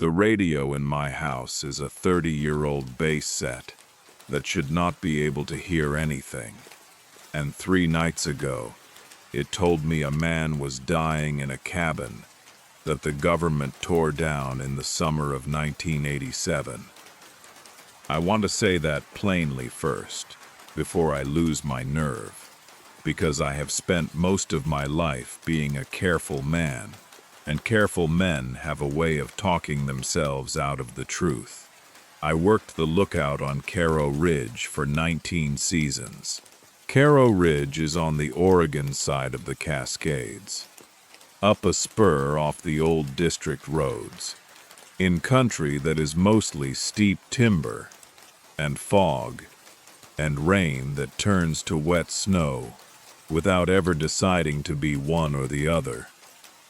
The radio in my house is a 30-year-old base set that should not be able to hear anything. And 3 nights ago, it told me a man was dying in a cabin that the government tore down in the summer of 1987. I want to say that plainly first, before I lose my nerve, because I have spent most of my life being a careful man, and careful men have a way of talking themselves out of the truth. I worked the lookout on Carrow Ridge for 19 seasons. Carrow Ridge is on the Oregon side of the Cascades, up a spur off the old district roads, in country that is mostly steep timber and fog and rain that turns to wet snow without ever deciding to be one or the other.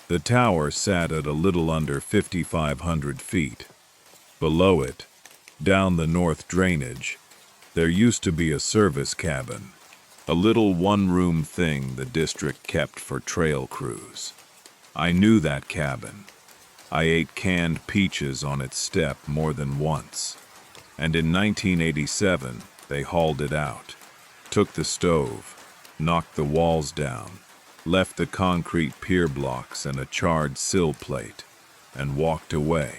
The tower sat at a little under 5,500 feet. Below it, down the north drainage, there used to be a service cabin, a little one-room thing the district kept for trail crews. I knew that cabin. I ate canned peaches on its step more than once. And in 1987, they hauled it out, took the stove, knocked the walls down, left the concrete pier blocks and a charred sill plate, and walked away.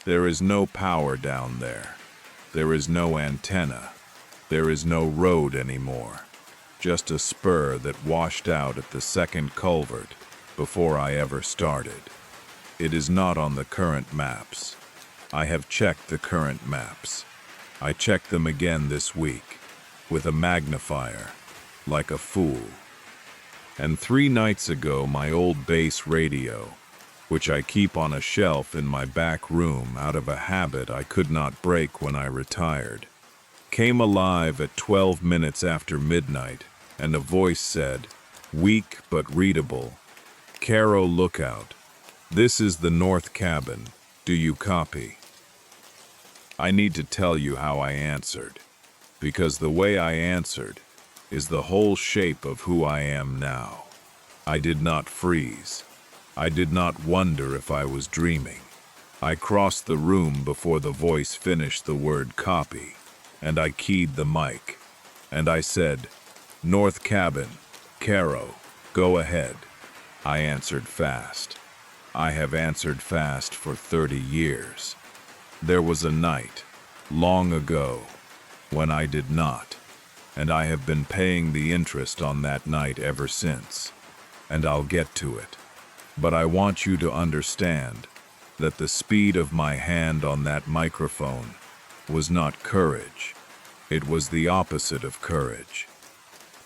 There is no power down there. There is no antenna. There is no road anymore. Just a spur that washed out at the second culvert before I ever started. It is not on the current maps. I have checked the current maps. I checked them again this week, with a magnifier, like a fool. And 3 nights ago, my old base radio, which I keep on a shelf in my back room out of a habit I could not break when I retired, came alive at 12 minutes after midnight, and a voice said, weak but readable, "Carrow Lookout. This is the North Cabin. Do you copy?" I need to tell you how I answered, because the way I answered is the whole shape of who I am now. I did not freeze. I did not wonder if I was dreaming. I crossed the room before the voice finished the word copy, and I keyed the mic, and I said, "North Cabin, Carrow, go ahead." I answered fast. I have answered fast for 30 years. There was a night, long ago, when I did not, and I have been paying the interest on that night ever since, and I'll get to it. But I want you to understand that the speed of my hand on that microphone was not courage. It was the opposite of courage.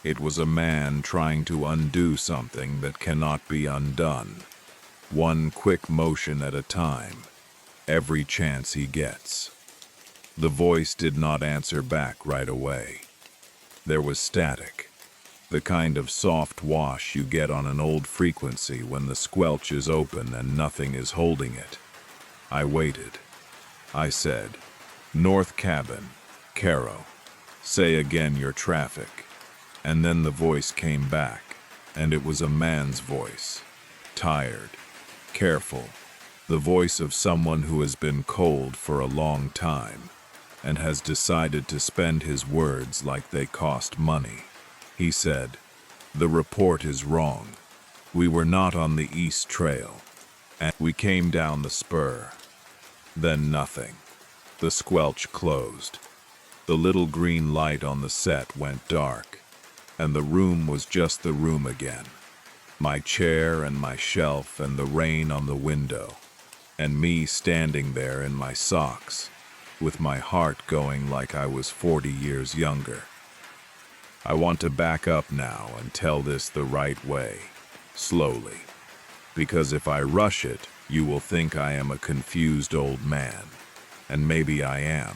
It was a man trying to undo something that cannot be undone, one quick motion at a time, every chance he gets. The voice did not answer back right away. There was static, the kind of soft wash you get on an old frequency when the squelch is open and nothing is holding it. I waited. I said, "North Cabin, Carrow, say again your traffic." And then the voice came back, and it was a man's voice, tired, careful, the voice of someone who has been cold for a long time and has decided to spend his words like they cost money. He said, "The report is wrong. We were not on the East Trail, and we came down the spur." Then nothing. The squelch closed. The little green light on the set went dark, and the room was just the room again. My chair and my shelf and the rain on the window, and me standing there in my socks, with my heart going like I was 40 years younger. I want to back up now and tell this the right way, slowly, because if I rush it, you will think I am a confused old man, and maybe I am,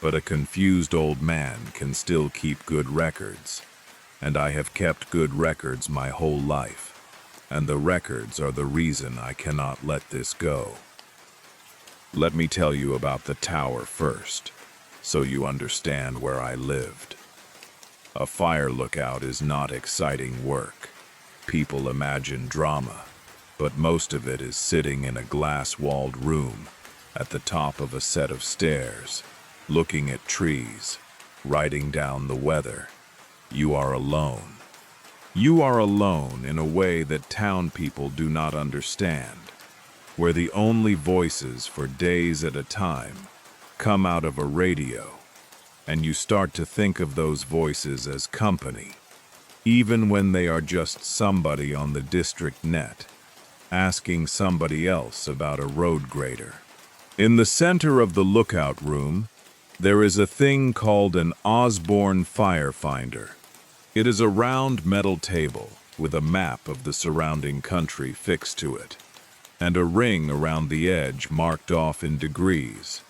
but a confused old man can still keep good records, and I have kept good records my whole life, and the records are the reason I cannot let this go. Let me tell you about the tower first, so you understand where I lived. A fire lookout is not exciting work. People imagine drama, but most of it is sitting in a glass-walled room at the top of a set of stairs, looking at trees, writing down the weather. You are alone. You are alone in a way that town people do not understand, where the only voices for days at a time come out of a radio, and you start to think of those voices as company, even when they are just somebody on the district net, asking somebody else about a road grader. In the center of the lookout room, there is a thing called an Osborne firefinder. It is a round metal table with a map of the surrounding country fixed to it, and a ring around the edge marked off in degrees,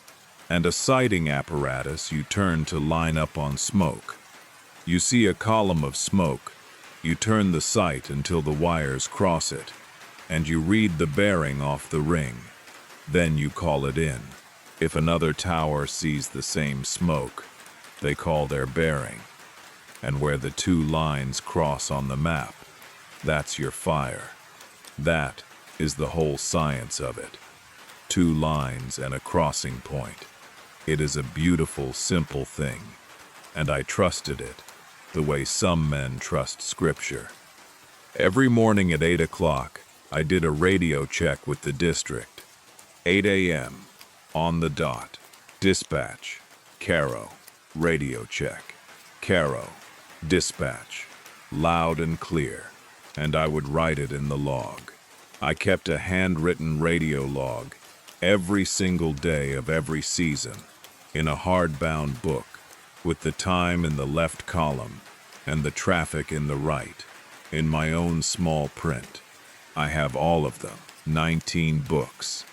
and a sighting apparatus you turn to line up on smoke. You see a column of smoke, you turn the sight until the wires cross it, and you read the bearing off the ring. Then you call it in. If another tower sees the same smoke, they call their bearing. And where the two lines cross on the map, that's your fire. That is the whole science of it. Two lines and a crossing point. It is a beautiful, simple thing, and I trusted it, the way some men trust scripture. Every morning at 8 o'clock, I did a radio check with the district. 8 a.m., on the dot. Dispatch, Carrow, radio check. Carrow, dispatch, loud and clear, and I would write it in the log. I kept a handwritten radio log every single day of every season in a hardbound book with the time in the left column and the traffic in the right, in my own small print. I have all of them, 19 books.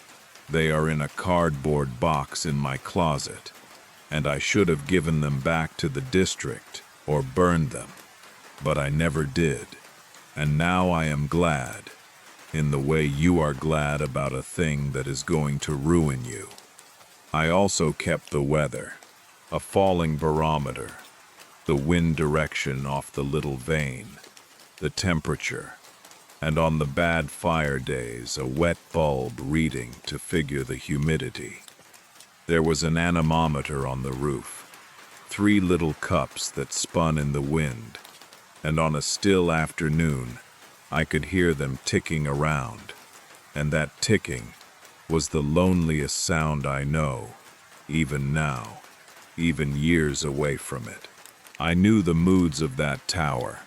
They are in a cardboard box in my closet, and I should have given them back to the district or burned them, but I never did. And now I am glad, in the way you are glad about a thing that is going to ruin you. I also kept the weather, a falling barometer, the wind direction off the little vane, the temperature, and on the bad fire days a wet bulb reading to figure the humidity. There was an anemometer on the roof, 3 little cups that spun in the wind, and on a still afternoon I could hear them ticking around, and that ticking was the loneliest sound I know, even now, even years away from it. I knew the moods of that tower,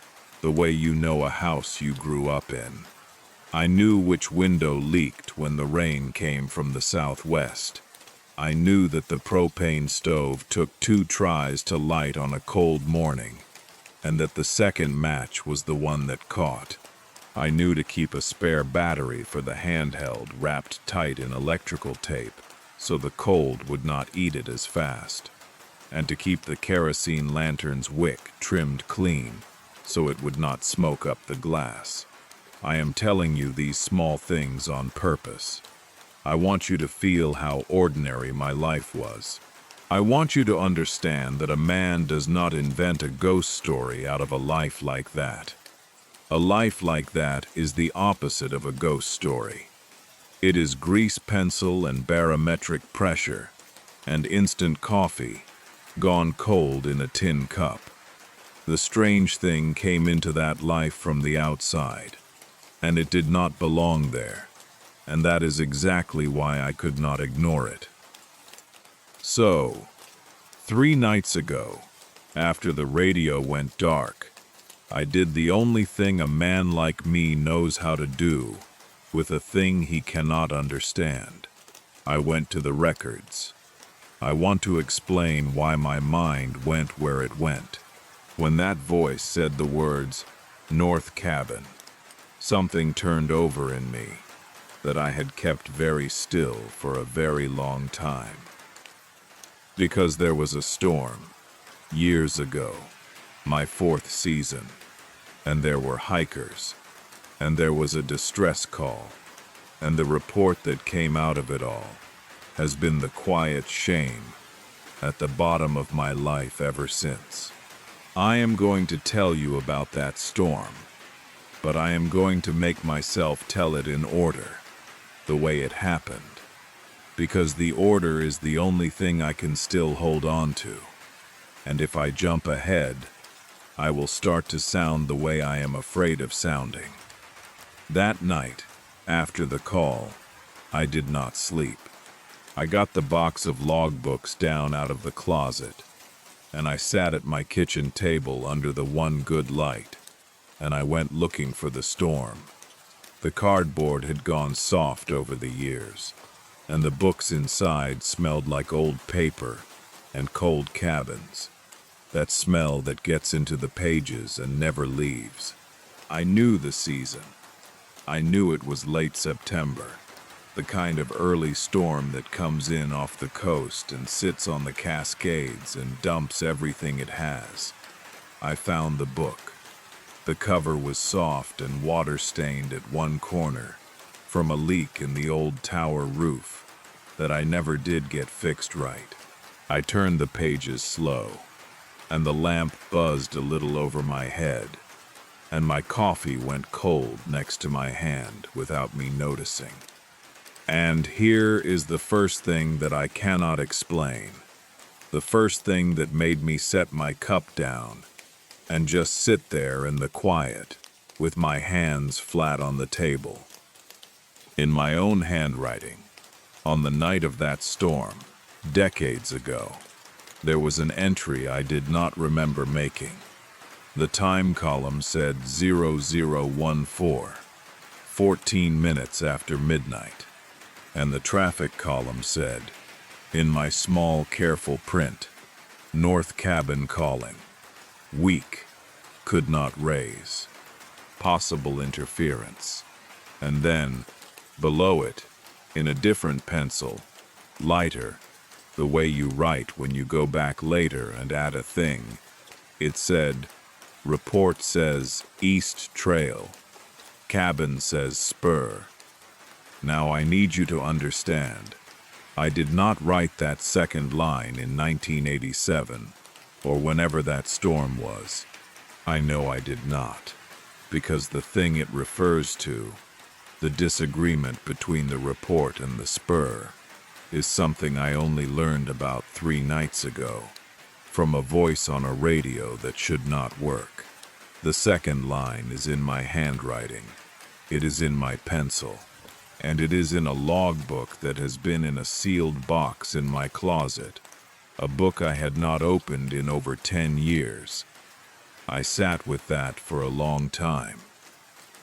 the way you know a house you grew up in. I knew which window leaked when the rain came from the southwest. I knew that the propane stove took 2 tries to light on a cold morning, and that the second match was the one that caught. I knew to keep a spare battery for the handheld wrapped tight in electrical tape so the cold would not eat it as fast, and to keep the kerosene lantern's wick trimmed clean so it would not smoke up the glass. I am telling you these small things on purpose. I want you to feel how ordinary my life was. I want you to understand that a man does not invent a ghost story out of a life like that. A life like that is the opposite of a ghost story. It is grease pencil and barometric pressure and instant coffee gone cold in a tin cup. The strange thing came into that life from the outside, and it did not belong there, and that is exactly why I could not ignore it. So, 3 nights ago, after the radio went dark, I did the only thing a man like me knows how to do with a thing he cannot understand. I went to the records. I want to explain why my mind went where it went. When that voice said the words, North Cabin, something turned over in me that I had kept very still for a very long time. Because there was a storm, years ago, my 4th season, and there were hikers, and there was a distress call, and the report that came out of it all has been the quiet shame at the bottom of my life ever since. I am going to tell you about that storm, but I am going to make myself tell it in order, the way it happened. because the order is the only thing I can still hold on to. And if I jump ahead, I will start to sound the way I am afraid of sounding. That night, after the call, I did not sleep. I got the box of logbooks down out of the closet, and I sat at my kitchen table under the one good light, and I went looking for the storm. The cardboard had gone soft over the years, and the books inside smelled like old paper and cold cabins. That smell that gets into the pages and never leaves. I knew the season. I knew it was late September, the kind of early storm that comes in off the coast and sits on the Cascades and dumps everything it has. I found the book. The cover was soft and water-stained at one corner from a leak in the old tower roof that I never did get fixed right. I turned the pages slow, and the lamp buzzed a little over my head, and my coffee went cold next to my hand without me noticing. And here is the first thing that I cannot explain. The first thing that made me set my cup down and just sit there in the quiet with my hands flat on the table. In my own handwriting, on the night of that storm, decades ago, there was an entry I did not remember making. The time column said 0014, 14 minutes after midnight, and the traffic column said, in my small, careful print, North Cabin calling. Weak, could not raise. Possible interference. And then, below it, in a different pencil, lighter, the way you write when you go back later and add a thing, it said, report says East Trail. Cabin says Spur. Now I need you to understand, I did not write that second line in 1987, or whenever that storm was. I know I did not, because the thing it refers to, the disagreement between the report and the Spur, is something I only learned about 3 nights ago, from a voice on a radio that should not work. The second line is in my handwriting. It is in my pencil, and it is in a logbook that has been in a sealed box in my closet, a book I had not opened in over 10 years. I sat with that for a long time.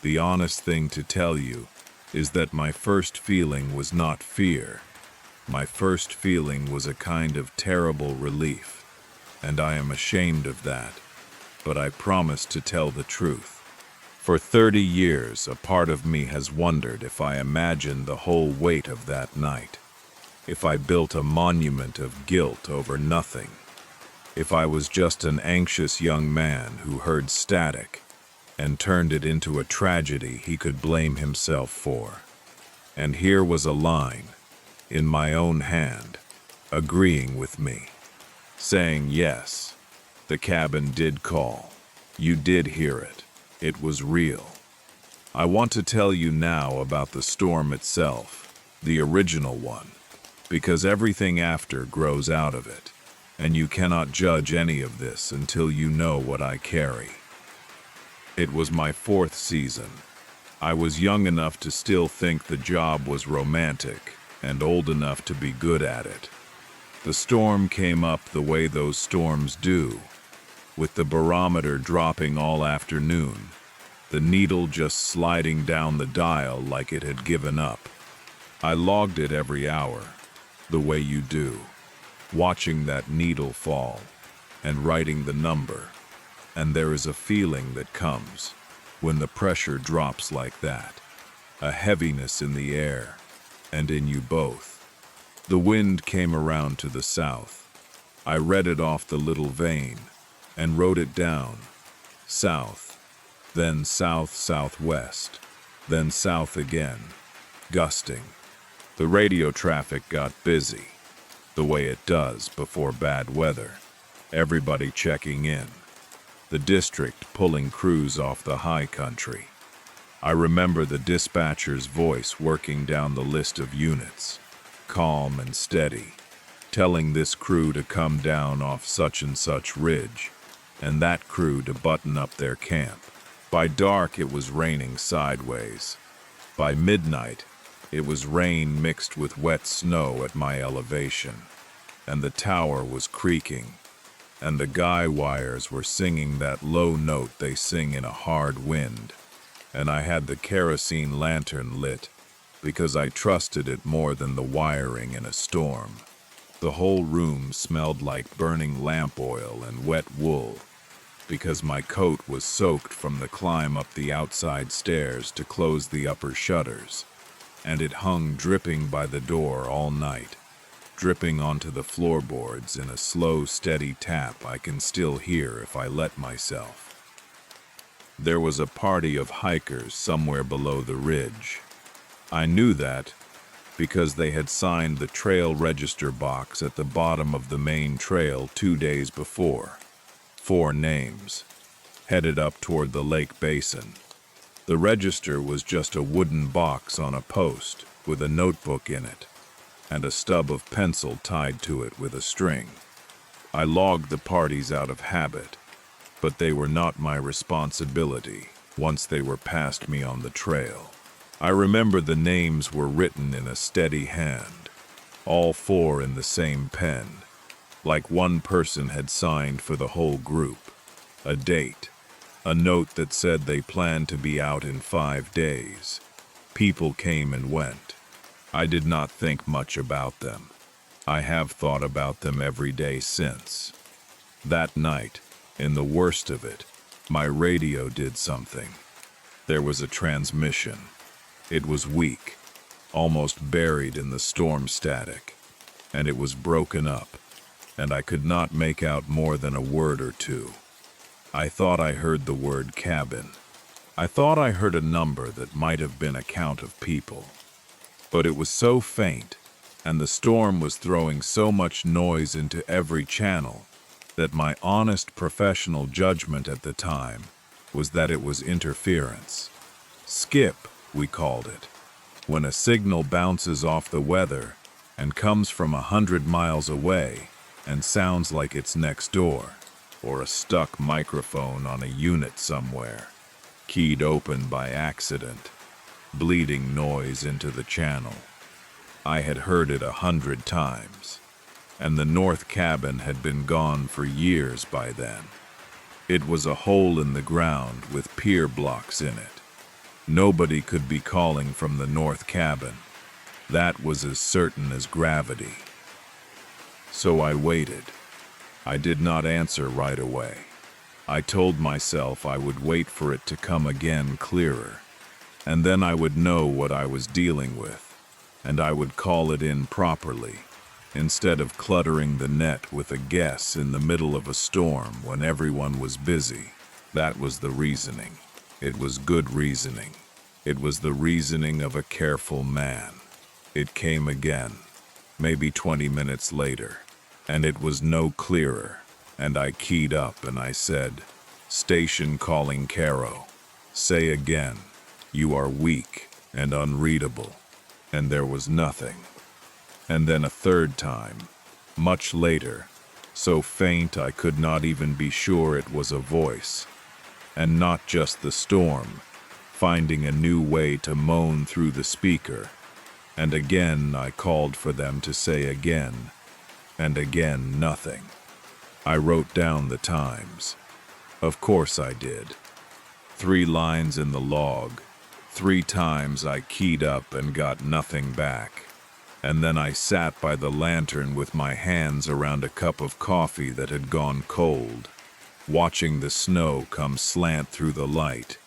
The honest thing to tell you is that my first feeling was not fear. My first feeling was a kind of terrible relief, and I am ashamed of that, but I promise to tell the truth. For 30 years, a part of me has wondered if I imagined the whole weight of that night, if I built a monument of guilt over nothing, if I was just an anxious young man who heard static and turned it into a tragedy he could blame himself for. And here was a line, in my own hand, agreeing with me, saying yes, the cabin did call. You did hear it. It was real. I want to tell you now about the storm itself, the original one, because everything after grows out of it, and you cannot judge any of this until you know what I carry. It was my 4th season. I was young enough to still think the job was romantic, and old enough to be good at it. The storm came up the way those storms do, with the barometer dropping all afternoon, the needle just sliding down the dial like it had given up. I logged it every hour, the way you do, watching that needle fall and writing the number. And there is a feeling that comes when the pressure drops like that, a heaviness in the air and in you both. The wind came around to the south. I read it off the little vane and wrote it down. South, then south-southwest, then south again, gusting. The radio traffic got busy, the way it does before bad weather. Everybody checking in. The district pulling crews off the high country. I remember the dispatcher's voice working down the list of units. calm and steady, telling this crew to come down off such and such ridge, and that crew to button up their camp. By dark, it was raining sideways. By midnight, it was rain mixed with wet snow at my elevation, and the tower was creaking, and the guy wires were singing that low note they sing in a hard wind, and I had the kerosene lantern lit because I trusted it more than the wiring in a storm. The whole room smelled like burning lamp oil and wet wool, because my coat was soaked from the climb up the outside stairs to close the upper shutters, and it hung dripping by the door all night, dripping onto the floorboards in a slow, steady tap I can still hear if I let myself. There was a party of hikers somewhere below the ridge. I knew that because they had signed the trail register box at the bottom of the main trail 2 days before. 4 names, headed up toward the lake basin. The register was just a wooden box on a post with a notebook in it, and a stub of pencil tied to it with a string. I logged the parties out of habit, but they were not my responsibility once they were past me on the trail. I remember the names were written in a steady hand, all 4 in the same pen, like one person had signed for the whole group. A date, a note that said they planned to be out in 5 days. People came and went. I did not think much about them. I have thought about them every day since. That night, in the worst of it, my radio did something. There was a transmission. It was weak, almost buried in the storm static, and it was broken up, and I could not make out more than a word or two. I thought I heard the word cabin. I thought I heard a number that might have been a count of people. But it was so faint, and the storm was throwing so much noise into every channel, that my honest professional judgment at the time was that it was interference. Skip, we called it, when a signal bounces off the weather and comes from 100 miles away and sounds like it's next door, or a stuck microphone on a unit somewhere, keyed open by accident, bleeding noise into the channel. I had heard it 100 times, and the north cabin had been gone for years by then. It was a hole in the ground with pier blocks in it. Nobody could be calling from the north cabin. That was as certain as gravity. So I waited. I did not answer right away. I told myself I would wait for it to come again clearer, and then I would know what I was dealing with, and I would call it in properly, instead of cluttering the net with a guess in the middle of a storm when everyone was busy. That was the reasoning. It was good reasoning. It was the reasoning of a careful man. It came again, maybe 20 minutes later, and it was no clearer, and I keyed up and I said, "Station calling Carrow. Say again, you are weak and unreadable," and there was nothing. And then a third time, much later, so faint I could not even be sure it was a voice, and not just the storm, finding a new way to moan through the speaker. And again I called for them to say again, and again nothing. I wrote down the times. Of course I did. 3 lines in the log. 3 times I keyed up and got nothing back. And then I sat by the lantern with my hands around a cup of coffee that had gone cold, watching the snow come slant through the light,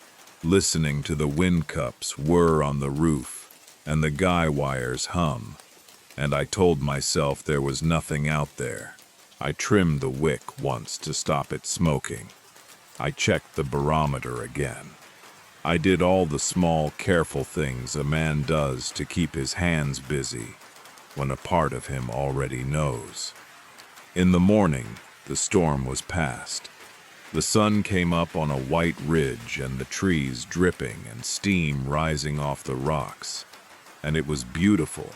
listening to the wind cups whir on the roof and the guy wires hum, and I told myself there was nothing out there. I trimmed the wick once to stop it smoking. I checked the barometer again. I did all the small, careful things a man does to keep his hands busy when a part of him already knows. In the morning, the storm was past. The sun came up on a white ridge and the trees dripping and steam rising off the rocks, and it was beautiful.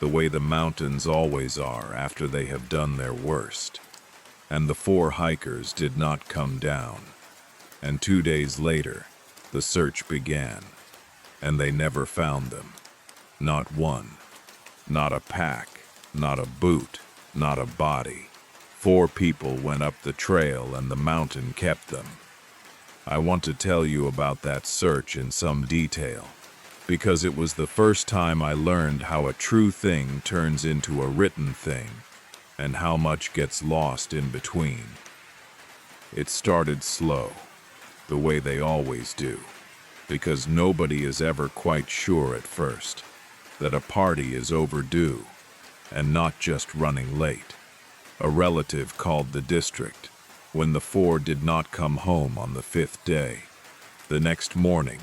the way the mountains always are after they have done their worst. And the 4 hikers did not come down. And 2 days later, the search began. And they never found them. Not one. Not a pack. Not a boot. Not a body. 4 people went up the trail and the mountain kept them. I want to tell you about that search in some detail, because it was the first time I learned how a true thing turns into a written thing, and how much gets lost in between. It started slow, the way they always do, because nobody is ever quite sure at first that a party is overdue and not just running late. A relative called the district when the 4 did not come home on the 5th day. The next morning,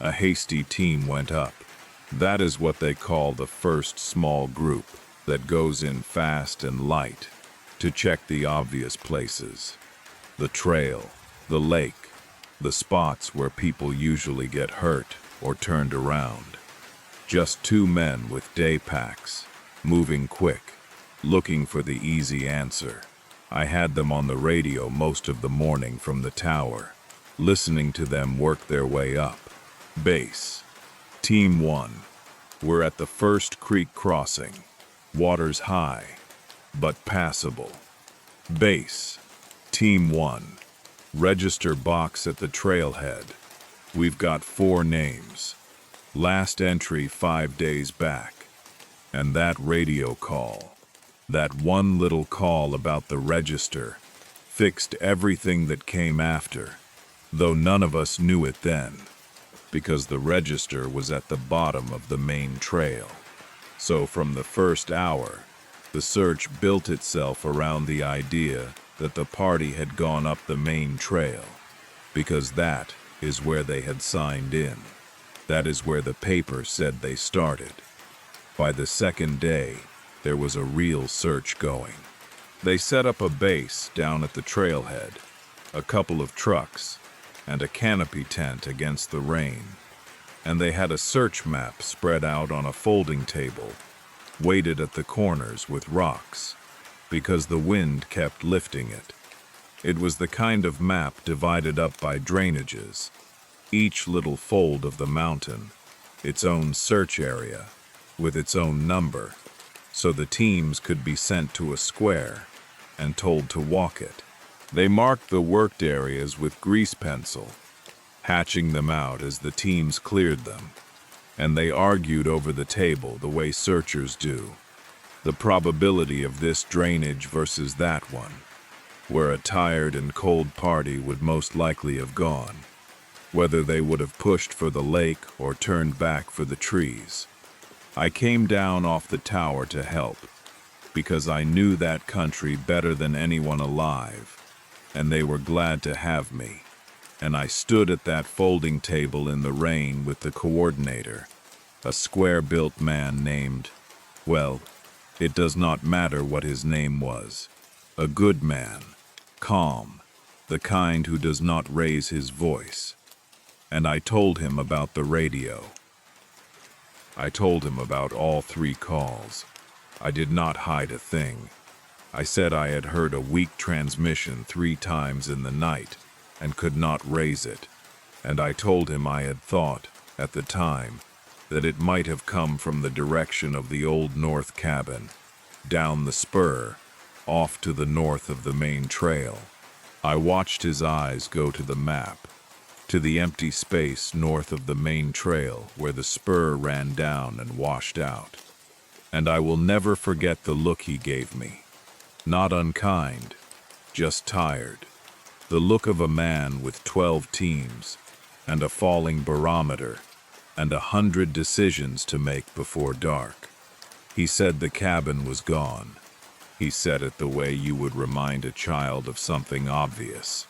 a hasty team went up. That is what they call the first small group that goes in fast and light to check the obvious places. The trail, the lake, the spots where people usually get hurt or turned around. Just 2 men with day packs, moving quick, looking for the easy answer. I had them on the radio most of the morning from the tower, listening to them work their way up. Base. Team 1. We're at the first creek crossing. Water's high, but passable. Base. Team 1. Register box at the trailhead. We've got 4 names. Last entry 5 days back. And that radio call. That one little call about the register fixed everything that came after, though none of us knew it then, because the register was at the bottom of the main trail. So from the first hour, the search built itself around the idea that the party had gone up the main trail, because that is where they had signed in. That is where the paper said they started. By the 2nd day, there was a real search going. They set up a base down at the trailhead, a couple of trucks, and a canopy tent against the rain. And they had a search map spread out on a folding table, weighted at the corners with rocks, because the wind kept lifting it. It was the kind of map divided up by drainages, each little fold of the mountain, its own search area, with its own number, so the teams could be sent to a square and told to walk it. They marked the worked areas with grease pencil, hatching them out as the teams cleared them, and they argued over the table the way searchers do, the probability of this drainage versus that one, where a tired and cold party would most likely have gone, whether they would have pushed for the lake or turned back for the trees. I came down off the tower to help, because I knew that country better than anyone alive, and they were glad to have me. And I stood at that folding table in the rain with the coordinator, a square-built man named, well, it does not matter what his name was, a good man, calm, the kind who does not raise his voice. And I told him about the radio. I told him about all 3 calls. I did not hide a thing. I said I had heard a weak transmission 3 times in the night and could not raise it. And I told him I had thought, at the time, that it might have come from the direction of the old north cabin, down the spur, off to the north of the main trail. I watched his eyes go to the map, to the empty space north of the main trail where the spur ran down and washed out. And I will never forget the look he gave me. Not unkind, just tired. The look of a man with 12 teams and a falling barometer and 100 decisions to make before dark. He said the cabin was gone. He said it the way you would remind a child of something obvious.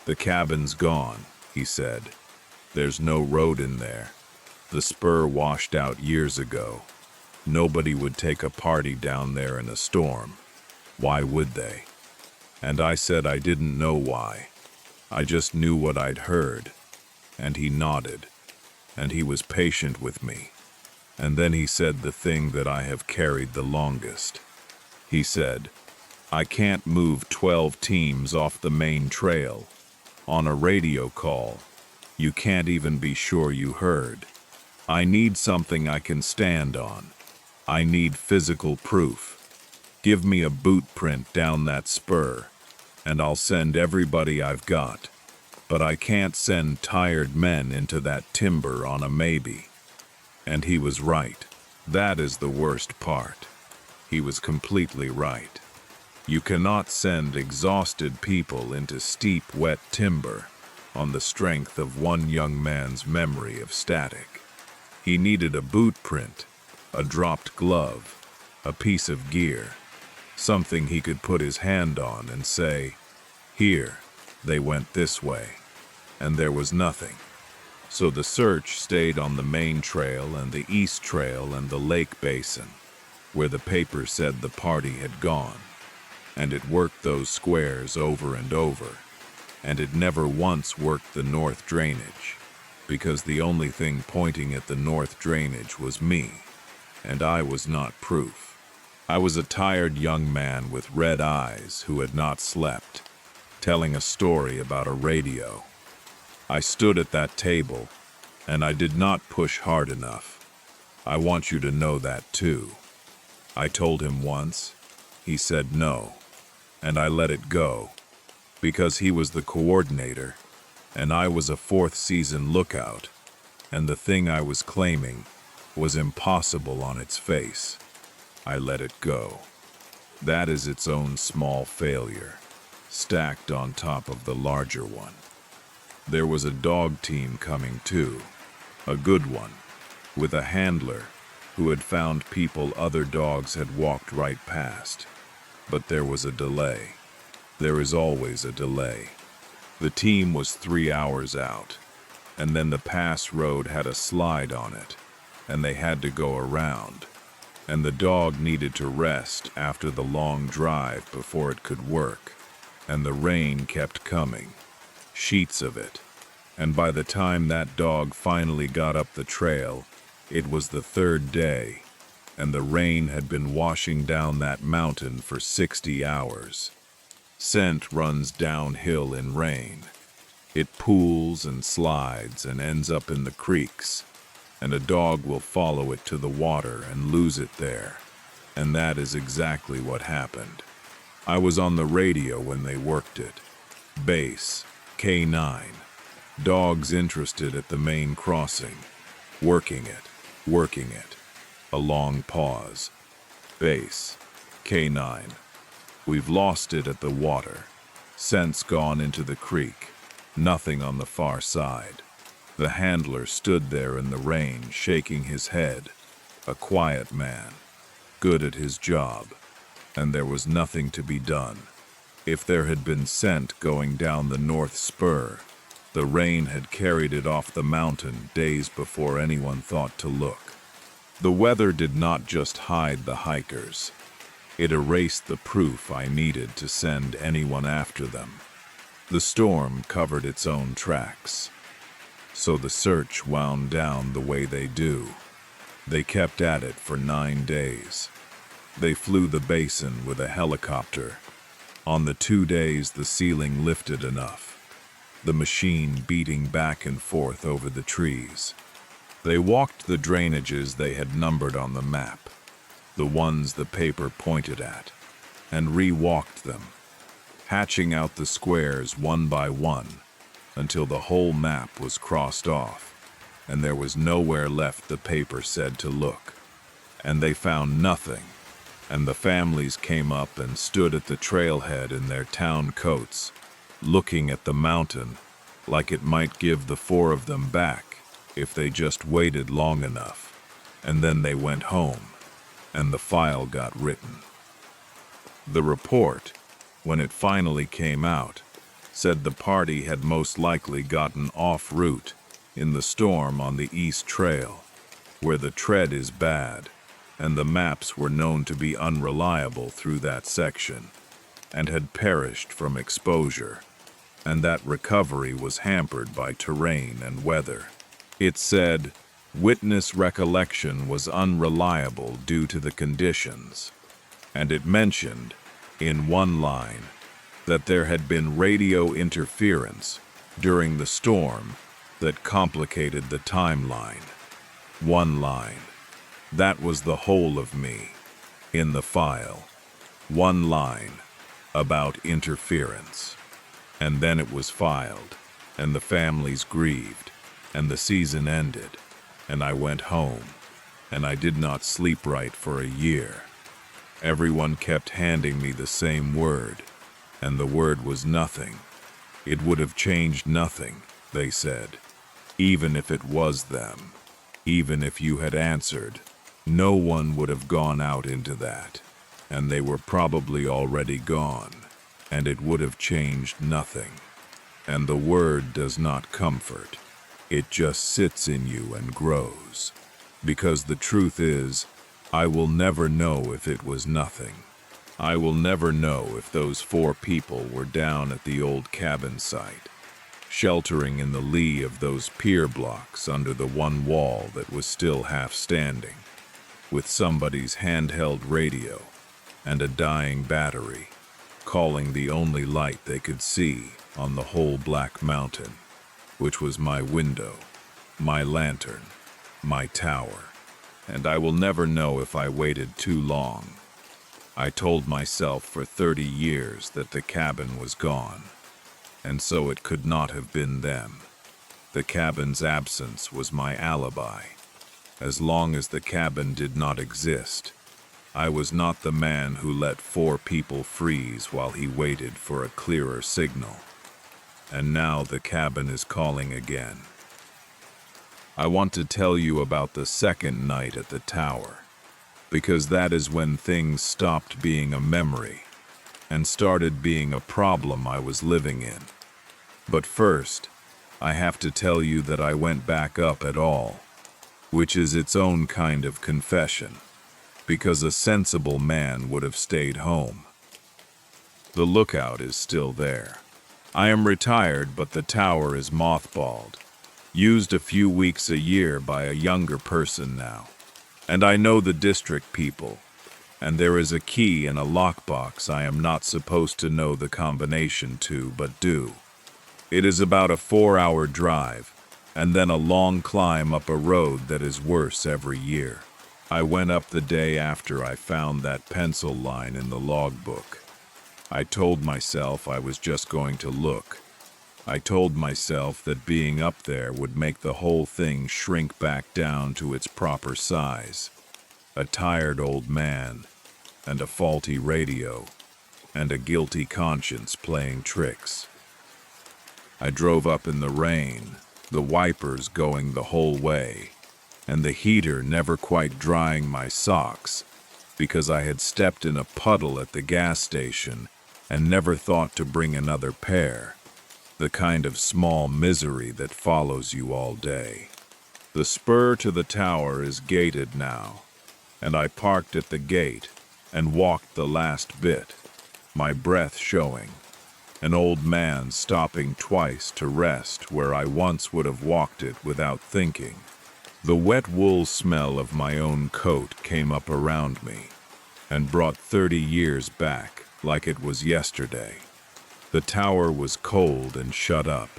The cabin's gone, he said. There's no road in there. The spur washed out years ago. Nobody would take a party down there in a storm. Why would they? And I said I didn't know why. I just knew what I'd heard. And he nodded. And he was patient with me. And then he said the thing that I have carried the longest. He said, I can't move 12 teams off the main trail. On a radio call, you can't even be sure you heard. I need something I can stand on. I need physical proof. Give me a boot print down that spur, and I'll send everybody I've got. But I can't send tired men into that timber on a maybe. And he was right. That is the worst part. He was completely right. You cannot send exhausted people into steep, wet timber on the strength of one young man's memory of static. He needed a boot print, a dropped glove, a piece of gear, something he could put his hand on and say, here, they went this way. And there was nothing. So the search stayed on the main trail and the east trail and the lake basin, where the paper said the party had gone. And it worked those squares over and over, and it never once worked the north drainage, because the only thing pointing at the north drainage was me, and I was not proof. I was a tired young man with red eyes who had not slept, telling a story about a radio. I stood at that table, and I did not push hard enough. I want you to know that too. I told him once. He said no, and I let it go, because he was the coordinator, and I was a fourth-season lookout, and the thing I was claiming was impossible on its face. I let it go. That is its own small failure, stacked on top of the larger one. There was a dog team coming too, a good one, with a handler who had found people other dogs had walked right past. But there was a delay. There is always a delay. The team was 3 hours out, and then the pass road had a slide on it, and they had to go around, and the dog needed to rest after the long drive before it could work, and the rain kept coming, sheets of it, and by the time that dog finally got up the trail, it was the third day, and the rain had been washing down that mountain for 60 hours. Scent runs downhill in rain. It pools and slides and ends up in the creeks, and a dog will follow it to the water and lose it there. And that is exactly what happened. I was on the radio when they worked it. Base, K9. Dogs interested at the main crossing. Working it. A long pause. Base, K9. We've lost it at the water. Scent's gone into the creek. Nothing on the far side. The handler stood there in the rain, shaking his head. A quiet man, good at his job, and there was nothing to be done. If there had been scent going down the north spur, the rain had carried it off the mountain days before anyone thought to look. The weather did not just hide the hikers. It erased the proof I needed to send anyone after them. The storm covered its own tracks. So the search wound down the way they do. They kept at it for 9 days. They flew the basin with a helicopter. On the 2 days the ceiling lifted enough, the machine beating back and forth over the trees. They walked the drainages they had numbered on the map, the ones the paper pointed at, and re-walked them, hatching out the squares one by one until the whole map was crossed off, and there was nowhere left the paper said to look. And they found nothing, and the families came up and stood at the trailhead in their town coats, looking at the mountain like it might give the 4 of them back if they just waited long enough. And then they went home, and the file got written. The report, when it finally came out, said the party had most likely gotten off route in the storm on the East Trail, where the tread is bad, and the maps were known to be unreliable through that section, and had perished from exposure, and that recovery was hampered by terrain and weather. It said, Witness recollection was unreliable due to the conditions, and it mentioned, in one line, that there had been radio interference during the storm that complicated the timeline. One line. That was the whole of me, in the file. One line about interference. And then it was filed, and the families grieved, and the season ended, and I went home, and I did not sleep right for a year. Everyone kept handing me the same word, and the word was nothing. It would have changed nothing, they said, even if it was them. Even if you had answered, no one would have gone out into that, and they were probably already gone, and it would have changed nothing. And the word does not comfort. It just sits in you and grows. Because the truth is, I will never know if it was nothing. I will never know if those 4 people were down at the old cabin site, sheltering in the lee of those pier blocks under the one wall that was still half standing, with somebody's handheld radio and a dying battery, calling the only light they could see on the whole black mountain, which was my window, my lantern, my tower. And I will never know if I waited too long. I told myself for 30 years that the cabin was gone, and so it could not have been them. The cabin's absence was my alibi. As long as the cabin did not exist, I was not the man who let 4 people freeze while he waited for a clearer signal. And now the cabin is calling again. I want to tell you about the second night at the tower, because that is when things stopped being a memory and started being a problem I was living in. But first, I have to tell you that I went back up at all, which is its own kind of confession, because a sensible man would have stayed home. The lookout is still there. I am retired, but the tower is mothballed, used a few weeks a year by a younger person now. And I know the district people, and there is a key in a lockbox I am not supposed to know the combination to, but do. It is about a 4-hour drive, and then a long climb up a road that is worse every year. I went up the day after I found that pencil line in the logbook. I told myself I was just going to look. I told myself that being up there would make the whole thing shrink back down to its proper size. A tired old man, and a faulty radio, and a guilty conscience playing tricks. I drove up in the rain, the wipers going the whole way, and the heater never quite drying my socks, because I had stepped in a puddle at the gas station and never thought to bring another pair. The kind of small misery that follows you all day. The spur to the tower is gated now, and I parked at the gate and walked the last bit, my breath showing, an old man stopping twice to rest where I once would have walked it without thinking. The wet wool smell of my own coat came up around me and brought 30 years back like it was yesterday. The tower was cold and shut up,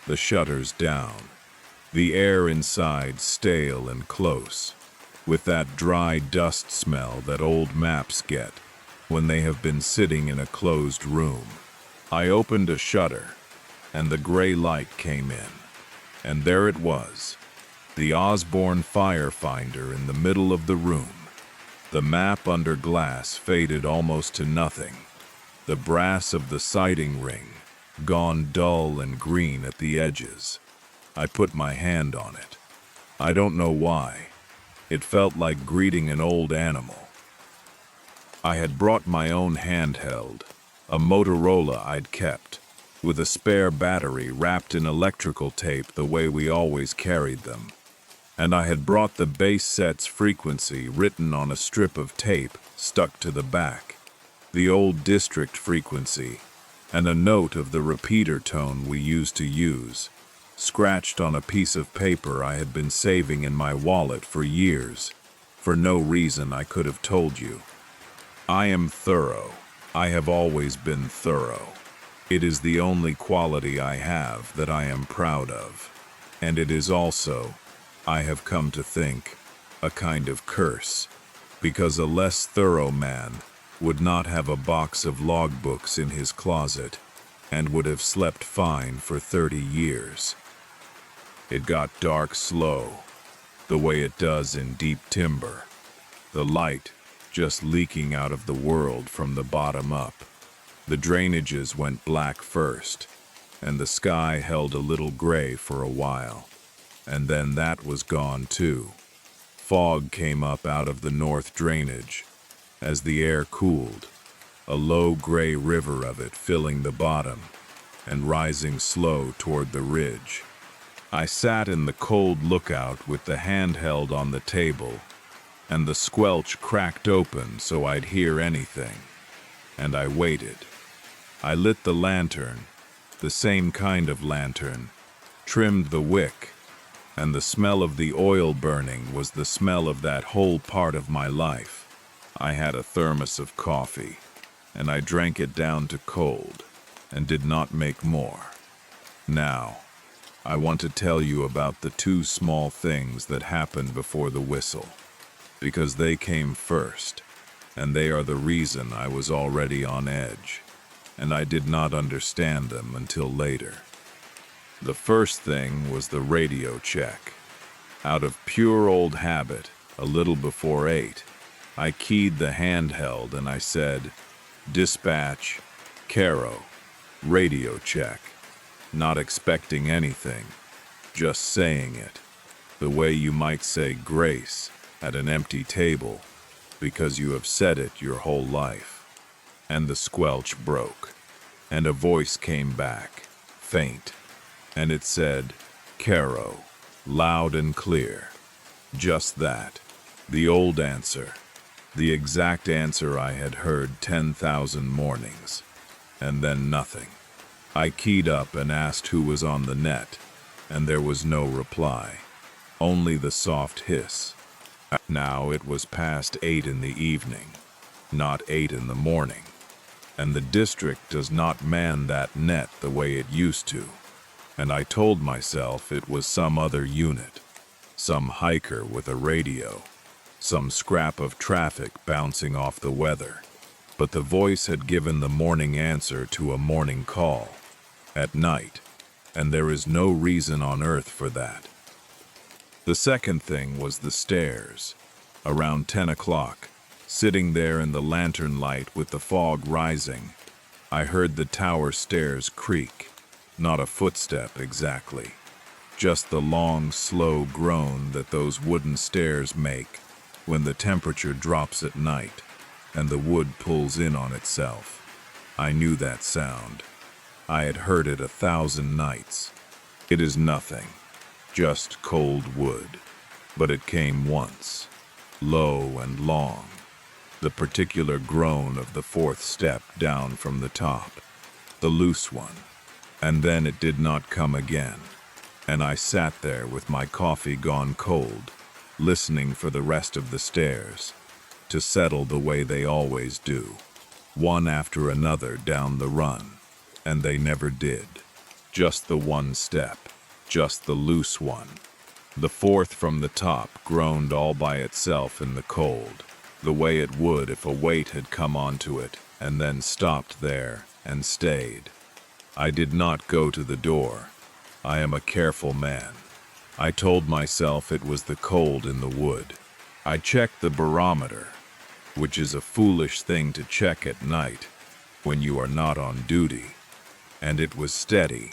the shutters down, the air inside stale and close, with that dry dust smell that old maps get when they have been sitting in a closed room. I opened a shutter, and the gray light came in, and there it was, the Osborne firefinder in the middle of the room. The map under glass faded almost to nothing. The brass of the sighting ring, gone dull and green at the edges. I put my hand on it. I don't know why. It felt like greeting an old animal. I had brought my own handheld, a Motorola I'd kept, with a spare battery wrapped in electrical tape the way we always carried them. And I had brought the base set's frequency written on a strip of tape stuck to the back. The old district frequency, and a note of the repeater tone we used to use. scratched on a piece of paper I had been saving in my wallet for years, for no reason I could have told you. I am thorough. I have always been thorough. It is the only quality I have that I am proud of. And it is also, I have come to think, a kind of curse, because a less thorough man would not have a box of logbooks in his closet and would have slept fine for 30 years. It got dark slow, the way it does in deep timber, the light just leaking out of the world from the bottom up. The drainages went black first, and the sky held a little gray for a while, and then that was gone too. Fog came up out of the north drainage as the air cooled, a low gray river of it filling the bottom and rising slow toward the ridge. I sat in the cold lookout with the handheld on the table, and the squelch cracked open so I'd hear anything, and I waited. I lit the lantern, the same kind of lantern, trimmed the wick, and the smell of the oil burning was the smell of that whole part of my life. I had a thermos of coffee, and I drank it down to cold, and did not make more. Now, I want to tell you about the two small things that happened before the whistle, because they came first, and they are the reason I was already on edge, and I did not understand them until later. The first thing was the radio check. Out of pure old habit, a little before 8, I keyed the handheld and I said, "Dispatch, Carrow, radio check," not expecting anything, just saying it, the way you might say grace at an empty table, because you have said it your whole life. And the squelch broke, and a voice came back, faint, and it said, "Carrow," loud and clear. Just that, the old answer, the exact answer I had heard 10,000 mornings, and then nothing. I keyed up and asked who was on the net, and there was no reply, only the soft hiss. Now it was past 8 in the evening, not 8 in the morning, and the district does not man that net the way it used to, and I told myself it was some other unit, some hiker with a radio, some scrap of traffic bouncing off the weather, but the voice had given the morning answer to a morning call, at night, and there is no reason on earth for that. The second thing was the stairs. Around 10 o'clock, sitting there in the lantern light with the fog rising, I heard the tower stairs creak, not a footstep exactly, just the long, slow groan that those wooden stairs make when the temperature drops at night and the wood pulls in on itself. I knew that sound. I had heard it 1,000 nights. It is nothing, just cold wood, but it came once, low and long, the particular groan of the fourth step down from the top, the loose one, and then it did not come again, and I sat there with my coffee gone cold, listening for the rest of the stairs to settle the way they always do, one after another down the run, and they never did. Just the one step, just the loose one. The fourth from the top groaned all by itself in the cold, the way it would if a weight had come onto it and then stopped there and stayed. I did not go to the door. I am a careful man. I told myself it was the cold in the wood. I checked the barometer, which is a foolish thing to check at night when you are not on duty, and it was steady,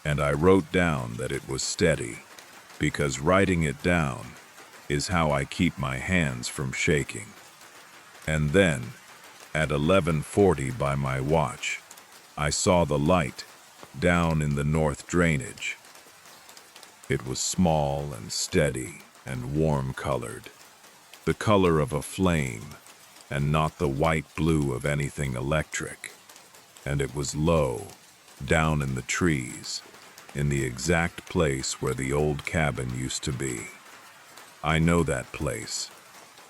and I wrote down that it was steady, because writing it down is how I keep my hands from shaking. And then, at 11:40 by my watch, I saw the light down in the north drainage. It was small and steady and warm-colored, the color of a flame, and not the white-blue of anything electric. And it was low, down in the trees, in the exact place where the old cabin used to be. I know that place.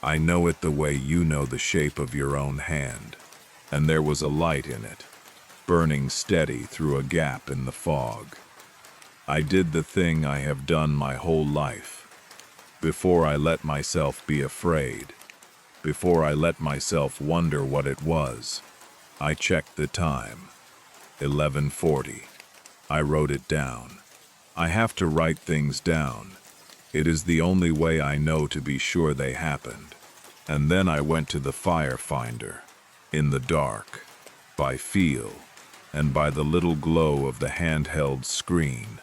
I know it the way you know the shape of your own hand. And there was a light in it, burning steady through a gap in the fog. I did the thing I have done my whole life. Before I let myself be afraid, before I let myself wonder what it was, I checked the time. 11:40. I wrote it down. I have to write things down. It is the only way I know to be sure they happened. And then I went to the fire finder, in the dark, by feel, and by the little glow of the handheld screen,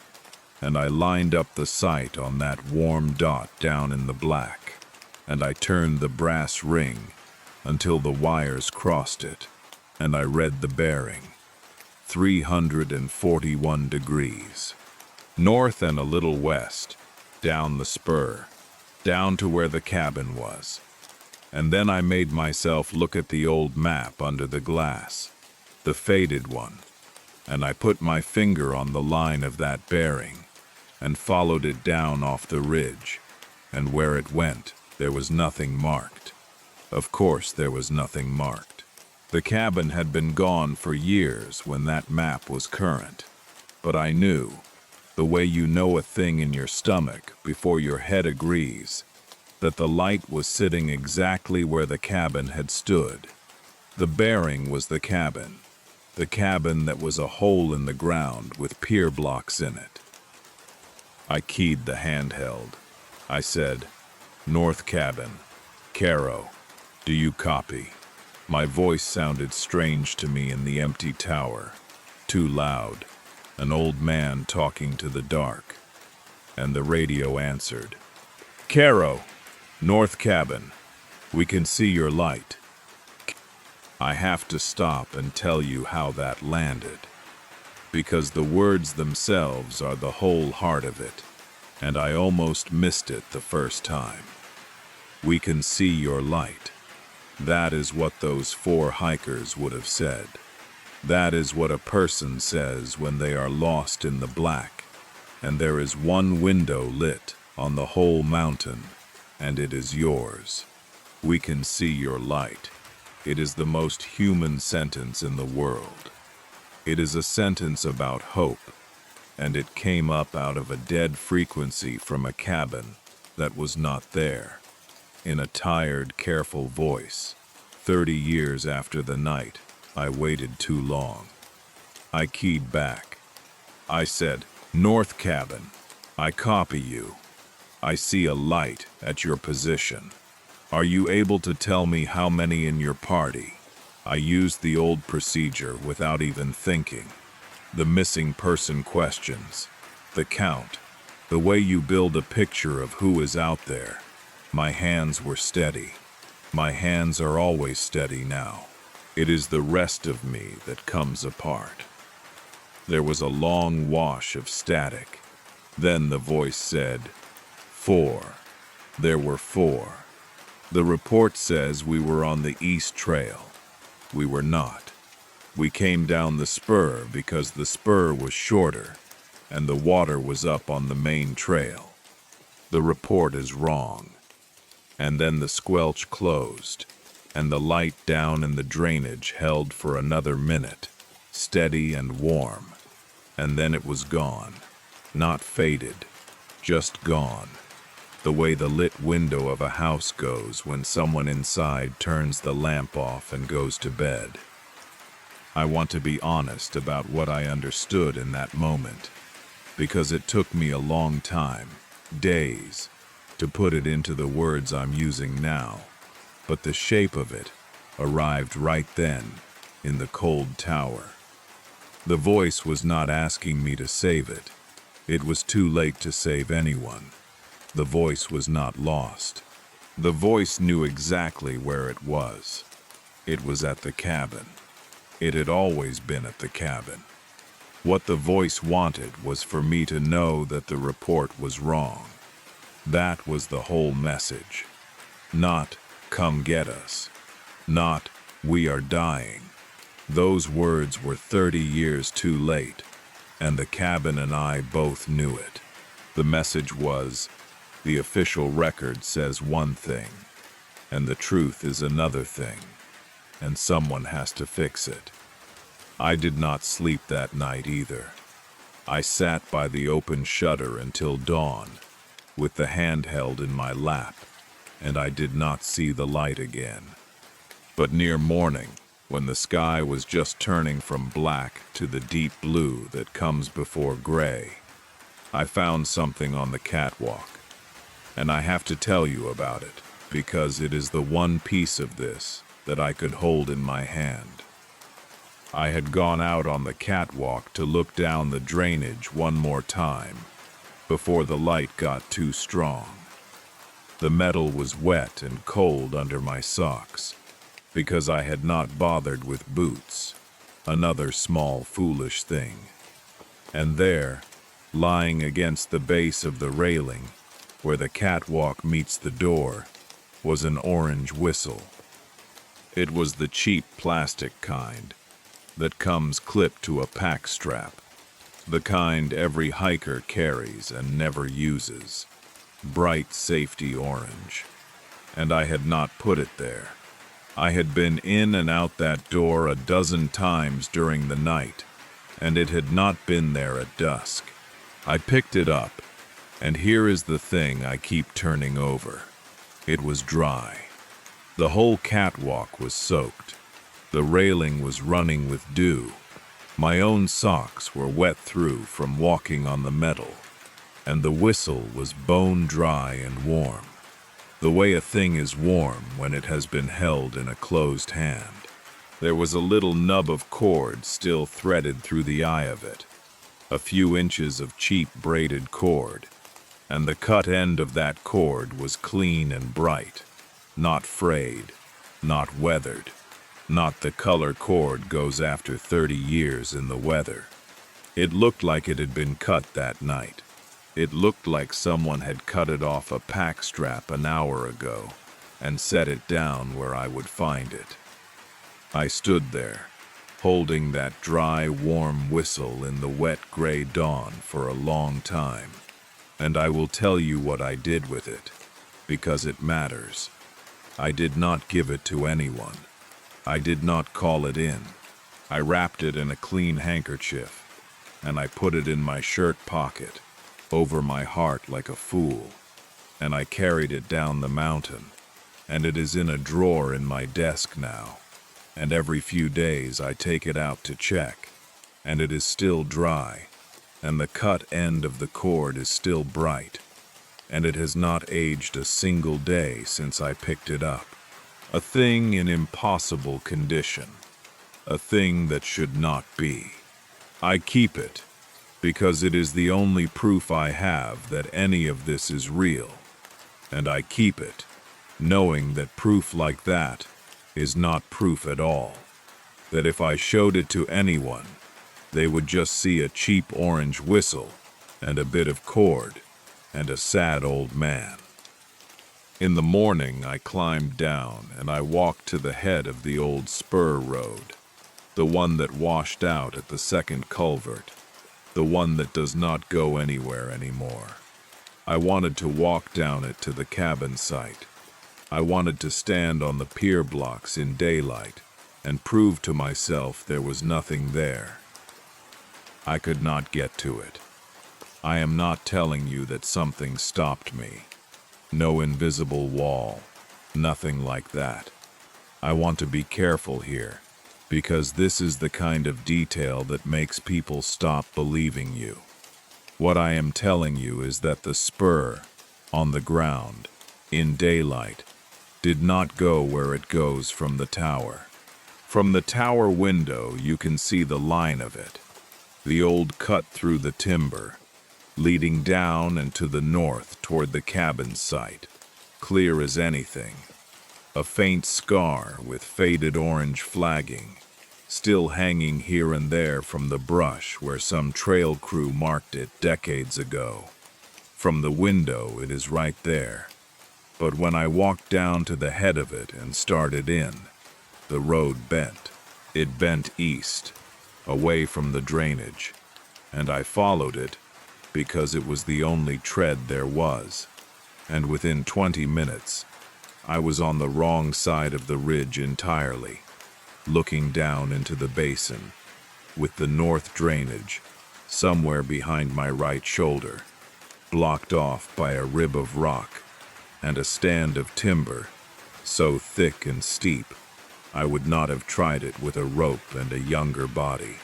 and I lined up the sight on that warm dot down in the black, and I turned the brass ring until the wires crossed it, and I read the bearing. 341 degrees. North and a little west, down the spur, down to where the cabin was. And then I made myself look at the old map under the glass, the faded one, and I put my finger on the line of that bearing and followed it down off the ridge, and where it went, there was nothing marked. Of course there was nothing marked. The cabin had been gone for years when that map was current, but I knew, the way you know a thing in your stomach before your head agrees, that the light was sitting exactly where the cabin had stood. The bearing was the cabin that was a hole in the ground with pier blocks in it. I keyed the handheld. I said, "North cabin, Carrow, do you copy?" My voice sounded strange to me in the empty tower, too loud, an old man talking to the dark. And the radio answered, "Carrow, North cabin, we can see your light." I have to stop and tell you how that landed, because the words themselves are the whole heart of it, and I almost missed it the first time. We can see your light. That is what those 4 hikers would have said. That is what a person says when they are lost in the black, and there is one window lit on the whole mountain, and it is yours. We can see your light. It is the most human sentence in the world. It is a sentence about hope, and it came up out of a dead frequency from a cabin that was not there, in a tired, careful voice. 30 years after the night, I waited too long. I keyed back. I said, "North cabin, I copy you. I see a light at your position. Are you able to tell me how many in your party?" I used the old procedure without even thinking. The missing person questions, the count, the way you build a picture of who is out there. My hands were steady. My hands are always steady now. It is the rest of me that comes apart. There was a long wash of static. Then the voice said, 4. There were 4. The report says we were on the East Trail. We were not. We came down the spur because the spur was shorter and the water was up on the main trail. The report is wrong. And then the squelch closed, and the light down in the drainage held for another minute, steady and warm, and then it was gone. Not faded, just gone. The way the lit window of a house goes when someone inside turns the lamp off and goes to bed. I want to be honest about what I understood in that moment, because it took me a long time, days, to put it into the words I'm using now, but the shape of it arrived right then, in the cold tower. The voice was not asking me to save it. It was too late to save anyone. The voice was not lost. The voice knew exactly where it was. It was at the cabin. It had always been at the cabin. What the voice wanted was for me to know that the report was wrong. That was the whole message. Not, "Come get us." Not, "We are dying." Those words were 30 years too late. and the cabin and I both knew it. The message was, the official record says one thing, and the truth is another thing, and someone has to fix it. I did not sleep that night either. I sat by the open shutter until dawn, with the handheld in my lap, and I did not see the light again. But near morning, when the sky was just turning from black to the deep blue that comes before gray, I found something on the catwalk, and I have to tell you about it, because it is the one piece of this that I could hold in my hand. I had gone out on the catwalk to look down the drainage one more time, before the light got too strong. The metal was wet and cold under my socks, because I had not bothered with boots, another small foolish thing. And there, lying against the base of the railing, where the catwalk meets the door, was an orange whistle. It was the cheap plastic kind that comes clipped to a pack strap, the kind every hiker carries and never uses, bright safety orange. And I had not put it there. I had been in and out that door a dozen times during the night, and it had not been there at dusk. I picked it up, and here is the thing I keep turning over. It was dry. The whole catwalk was soaked. The railing was running with dew. My own socks were wet through from walking on the metal, and the whistle was bone dry and warm, the way a thing is warm when it has been held in a closed hand. There was a little nub of cord still threaded through the eye of it, a few inches of cheap braided cord, and the cut end of that cord was clean and bright, not frayed, not weathered, not the color cord goes after 30 years in the weather. It looked like it had been cut that night. It looked like someone had cut it off a pack strap an hour ago and set it down where I would find it. I stood there, holding that dry, warm whistle in the wet gray dawn for a long time, and I will tell you what I did with it, because it matters. I did not give it to anyone. I did not call it in. I wrapped it in a clean handkerchief, and I put it in my shirt pocket, over my heart like a fool, and I carried it down the mountain, and it is in a drawer in my desk now, and every few days I take it out to check, and it is still dry, and the cut end of the cord is still bright, and it has not aged a single day since I picked it up. A thing in impossible condition, a thing that should not be. I keep it, because it is the only proof I have that any of this is real, and I keep it, knowing that proof like that is not proof at all, that if I showed it to anyone, they would just see a cheap orange whistle and a bit of cord and a sad old man. In the morning I climbed down and I walked to the head of the old spur road, the one that washed out at the second culvert, the one that does not go anywhere anymore. I wanted to walk down it to the cabin site. I wanted to stand on the pier blocks in daylight and prove to myself there was nothing there. I could not get to it. I am not telling you that something stopped me. No invisible wall, nothing like that. I want to be careful here, because this is the kind of detail that makes people stop believing you. What I am telling you is that the spur, on the ground, in daylight, did not go where it goes from the tower. From the tower window you can see the line of it, the old cut through the timber, leading down and to the north toward the cabin site, clear as anything. A faint scar with faded orange flagging, still hanging here and there from the brush where some trail crew marked it decades ago. From the window it is right there, but when I walked down to the head of it and started in, the road bent. It bent east, away from the drainage. and I followed it because it was the only tread there was. And within 20 minutes, I was on the wrong side of the ridge entirely, looking down into the basin, with the north drainage, somewhere behind my right shoulder, blocked off by a rib of rock and a stand of timber, so thick and steep, I would not have tried it with a rope and a younger body.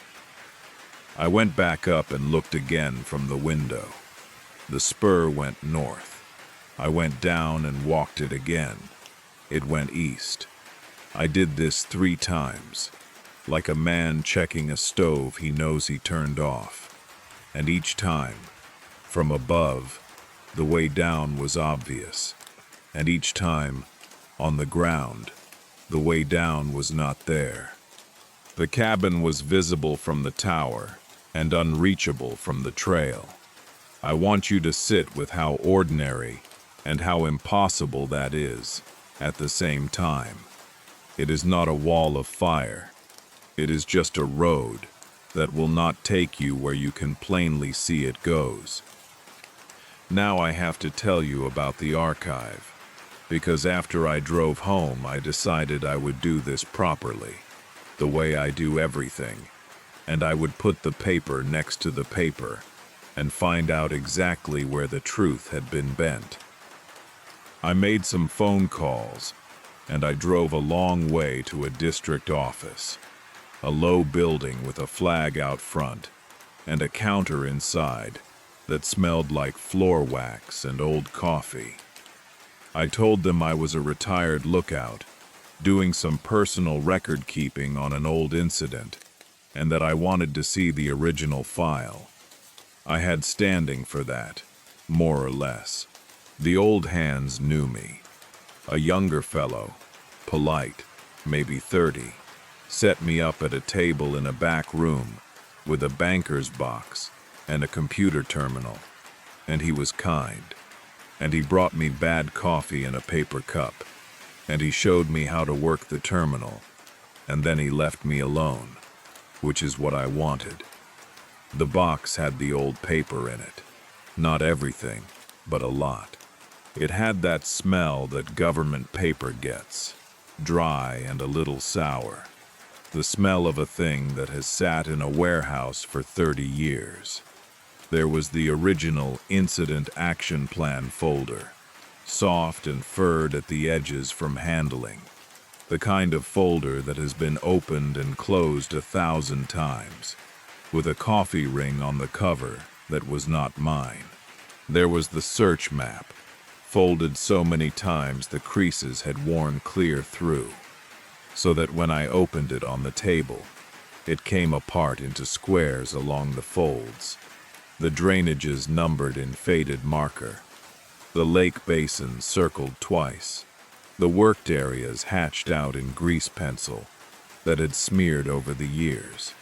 I went back up and looked again from the window. The spur went north. I went down and walked it again. It went east. I did this 3 times, like a man checking a stove he knows he turned off. And each time, from above, the way down was obvious. And each time, on the ground, the way down was not there. The cabin was visible from the tower and unreachable from the trail. I want you to sit with how ordinary and how impossible that is at the same time. It is not a wall of fire. It is just a road that will not take you where you can plainly see it goes. Now I have to tell you about the archive, because after I drove home I decided I would do this properly, the way I do everything, and I would put the paper next to the paper and find out exactly where the truth had been bent. I made some phone calls, and I drove a long way to a district office, a low building with a flag out front and a counter inside that smelled like floor wax and old coffee. I told them I was a retired lookout, doing some personal record keeping on an old incident, and that I wanted to see the original file. I had standing for that, more or less. The old hands knew me. A younger fellow, polite, maybe 30, set me up at a table in a back room with a banker's box and a computer terminal, and he was kind. And he brought me bad coffee in a paper cup, and he showed me how to work the terminal, and then he left me alone, which is what I wanted. The box had the old paper in it. Not everything, but a lot. It had that smell that government paper gets, dry and a little sour. The smell of a thing that has sat in a warehouse for 30 years. There was the original Incident Action Plan folder, soft and furred at the edges from handling. The kind of folder that has been opened and closed 1,000 times, with a coffee ring on the cover that was not mine. There was the search map, folded so many times the creases had worn clear through, so that when I opened it on the table, it came apart into squares along the folds. The drainages numbered in faded marker. The lake basin circled twice. The worked areas hatched out in grease pencil that had smeared over the years.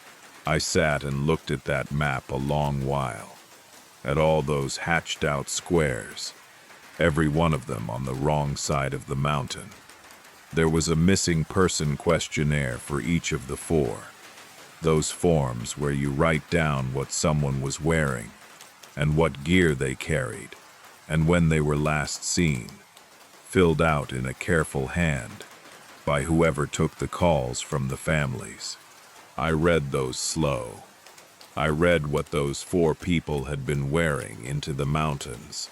I sat and looked at that map a long while, at all those hatched out squares, every one of them on the wrong side of the mountain. There was a missing person questionnaire for each of the 4. Those forms where you write down what someone was wearing, and what gear they carried, and when they were last seen, filled out in a careful hand by whoever took the calls from the families. I read those slow. I read what those 4 people had been wearing into the mountains,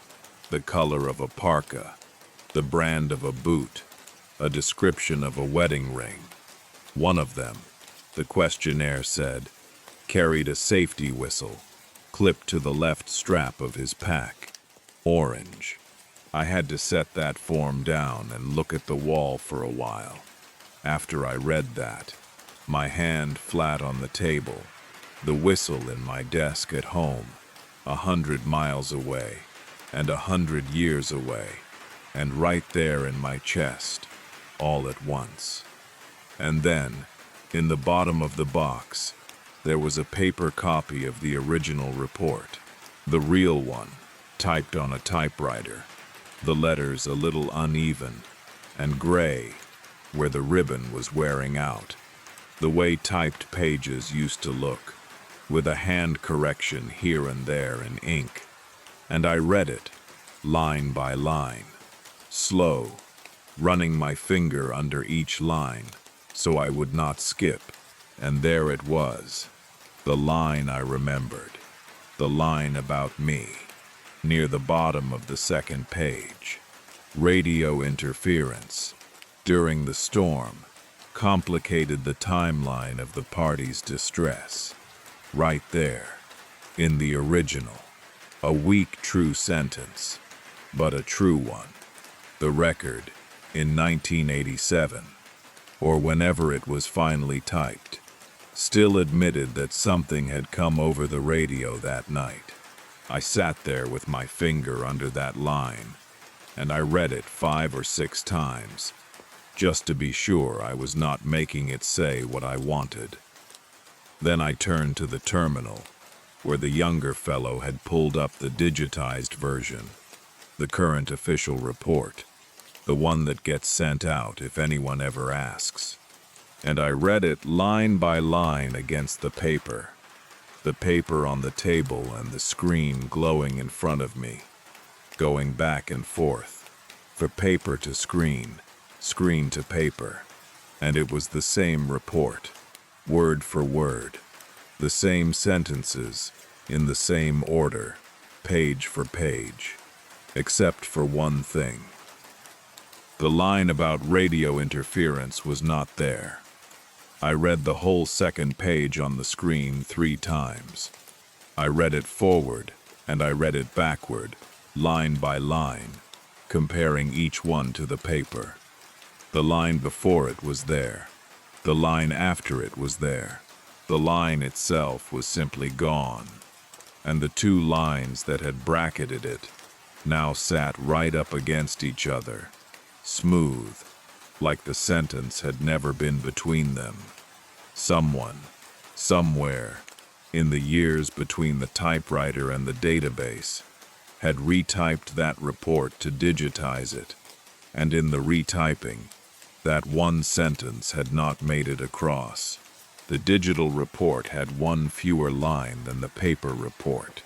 the color of a parka, the brand of a boot, a description of a wedding ring. One of them, the questionnaire said, carried a safety whistle, clipped to the left strap of his pack. Orange. I had to set that form down and look at the wall for a while. After I read that, my hand flat on the table, the whistle in my desk at home, 100 miles away, and 100 years away, and right there in my chest, all at once. And then, in the bottom of the box, there was a paper copy of the original report, the real one, typed on a typewriter, the letters a little uneven and gray where the ribbon was wearing out, the way typed pages used to look, with a hand correction here and there in ink, and I read it, line by line, slow, running my finger under each line so I would not skip. And there it was, the line I remembered, the line about me, near the bottom of the second page. Radio interference during the storm complicated the timeline of the party's distress. Right there, in the original, a weak true sentence, but a true one. The record, in 1987, or whenever it was finally typed, still admitted that something had come over the radio that night. I sat there with my finger under that line, and I read it 5 or 6 times, just to be sure I was not making it say what I wanted. Then I turned to the terminal, where the younger fellow had pulled up the digitized version, the current official report, the one that gets sent out if anyone ever asks. And I read it line by line against the paper on the table and the screen glowing in front of me, going back and forth, for paper to screen, screen to paper, and it was the same report, word for word, the same sentences, in the same order, page for page, except for one thing. The line about radio interference was not there. I read the whole second page on the screen 3 times. I read it forward, and I read it backward, line by line, comparing each one to the paper. The line before it was there. The line after it was there. The line itself was simply gone. And the 2 lines that had bracketed it now sat right up against each other, smooth, like the sentence had never been between them. Someone, somewhere, in the years between the typewriter and the database, had retyped that report to digitize it, and in the retyping, that one sentence had not made it across. The digital report had 1 fewer line than the paper report,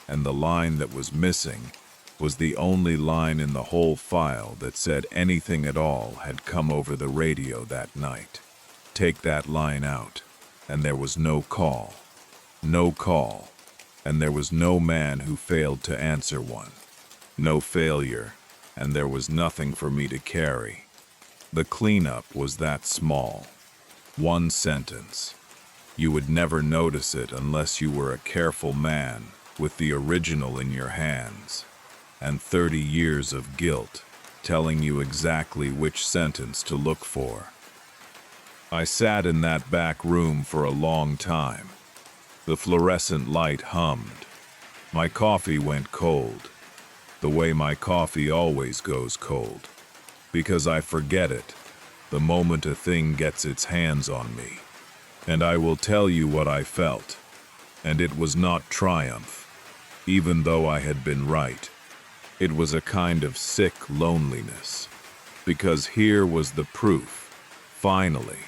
and the line that was missing was the only line in the whole file that said anything at all had come over the radio that night. Take that line out, and there was no call. No call, and there was no man who failed to answer one. No failure, and there was nothing for me to carry. The cleanup was that small. 1 sentence. You would never notice it unless you were a careful man with the original in your hands, and 30 years of guilt telling you exactly which sentence to look for. I sat in that back room for a long time. The fluorescent light hummed. My coffee went cold, the way my coffee always goes cold, because I forget it the moment a thing gets its hands on me. And I will tell you what I felt, and it was not triumph, even though I had been right. It was a kind of sick loneliness, because here was the proof, finally,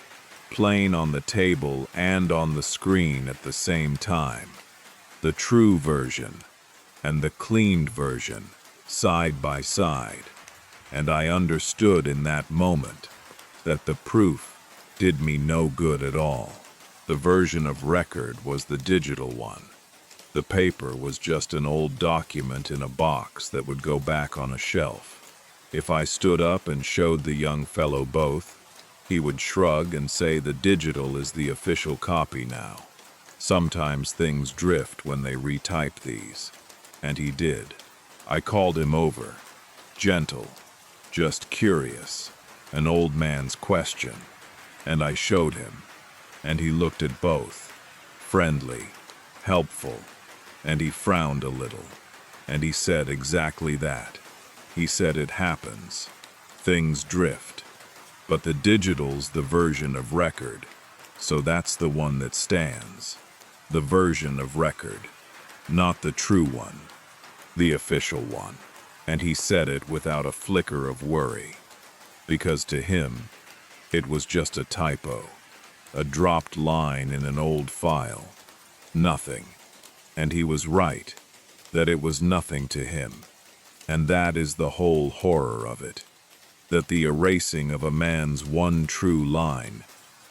plain on the table and on the screen at the same time. The true version and the cleaned version, side by side. And I understood in that moment that the proof did me no good at all. The version of record was the digital one. The paper was just an old document in a box that would go back on a shelf. If I stood up and showed the young fellow both, he would shrug and say the digital is the official copy now. Sometimes things drift when they retype these. And he did. I called him over. Gentle. Just curious. An old man's question. And I showed him. And he looked at both. Friendly. Helpful. And he frowned a little. And he said exactly that. He said it happens. Things drift. But the digital's the version of record, so that's the one that stands. The version of record, not the true one, the official one. And he said it without a flicker of worry, because to him, it was just a typo, a dropped line in an old file, Nothing. And he was right, that it was nothing to him. And that is the whole horror of it, that the erasing of a man's one true line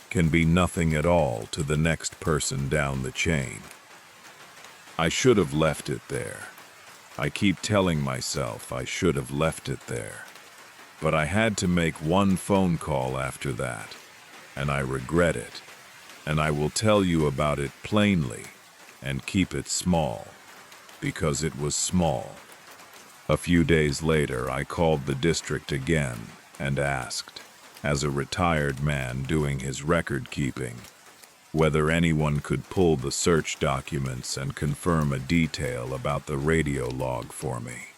can be nothing at all to the next person down the chain. I should have left it there. I keep telling myself I should have left it there. But I had to make one phone call after that, and I regret it. And I will tell you about it plainly and keep it small, because it was small. A few days later, I called the district again and asked, as a retired man doing his record keeping, whether anyone could pull the search documents and confirm a detail about the radio log for me.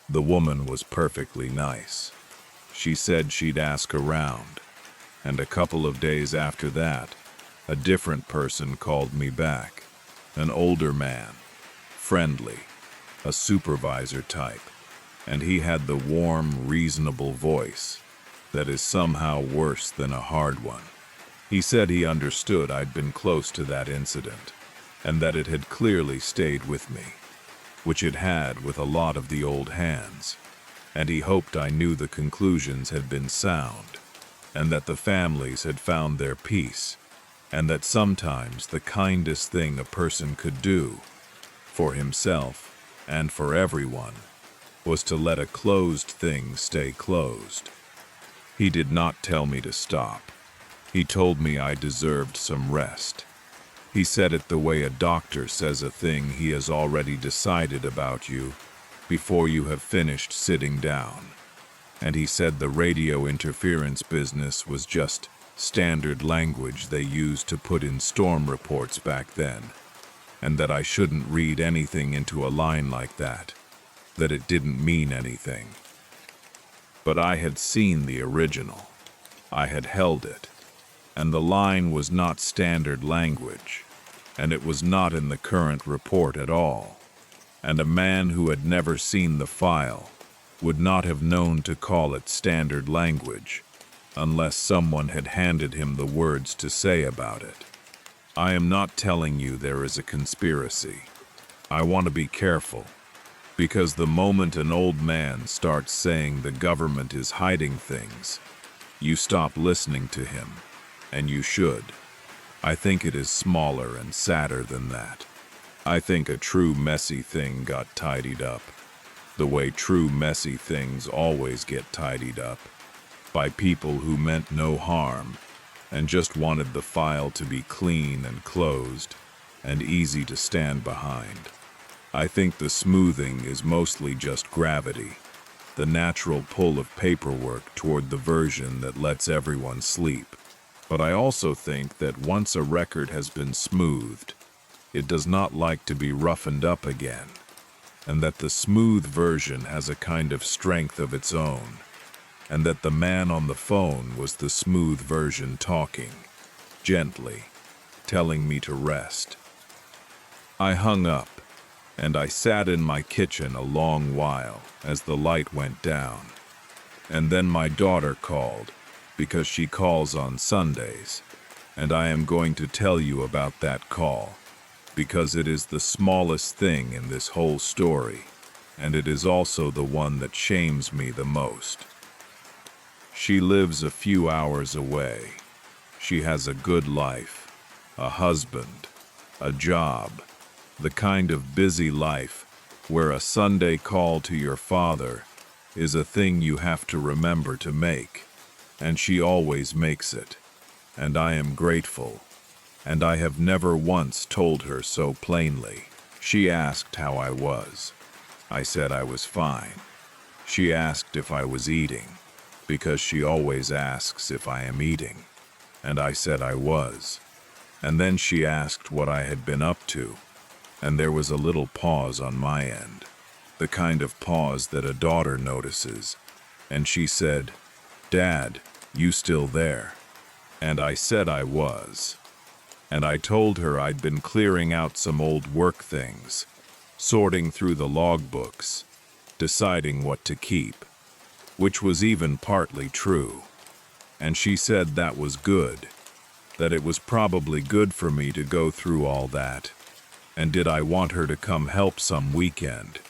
The woman was perfectly nice. She said she'd ask around, and a couple of days after that, a different person called me back, an older man, friendly, a supervisor type, and he had the warm, reasonable voice that is somehow worse than a hard one. He said he understood I'd been close to that incident, and that it had clearly stayed with me, which it had with a lot of the old hands, and he hoped I knew the conclusions had been sound, and that the families had found their peace, and that sometimes the kindest thing a person could do, for himself and for everyone, was to let a closed thing stay closed. He did not tell me to stop. He told me I deserved some rest. He said it the way a doctor says a thing he has already decided about you before you have finished sitting down. And he said the radio interference business was just standard language they used to put in storm reports back then, and that I shouldn't read anything into a line like that it didn't mean anything. But I had seen the original. I had held it, and the line was not standard language, and it was not in the current report at all, and a man who had never seen the file would not have known to call it standard language unless someone had handed him the words to say about it. I am not telling you there is a conspiracy. I want to be careful, because the moment an old man starts saying the government is hiding things, you stop listening to him, and you should. I think it is smaller and sadder than that. I think a true messy thing got tidied up, the way true messy things always get tidied up, by people who meant no harm and just wanted the file to be clean and closed and easy to stand behind. I think the smoothing is mostly just gravity, the natural pull of paperwork toward the version that lets everyone sleep. But I also think that once a record has been smoothed, it does not like to be roughened up again, and that the smooth version has a kind of strength of its own, and that the man on the phone was the smooth version talking, gently, telling me to rest. I hung up, and I sat in my kitchen a long while as the light went down. And then my daughter called, because she calls on Sundays, and I am going to tell you about that call, because it is the smallest thing in this whole story, and it is also the one that shames me the most. She lives a few hours away. She has a good life, a husband, a job, the kind of busy life where a Sunday call to your father is a thing you have to remember to make, and she always makes it, and I am grateful, and I have never once told her so plainly. She asked how I was. I said I was fine. She asked if I was eating, because she always asks if I am eating, and I said I was. And then she asked what I had been up to, and there was a little pause on my end, the kind of pause that a daughter notices, and she said, "Dad, you still there?" And I said I was. And I told her I'd been clearing out some old work things, sorting through the logbooks, deciding what to keep, which was even partly true. And she said that was good, that it was probably good for me to go through all that, And did I want her to come help some weekend?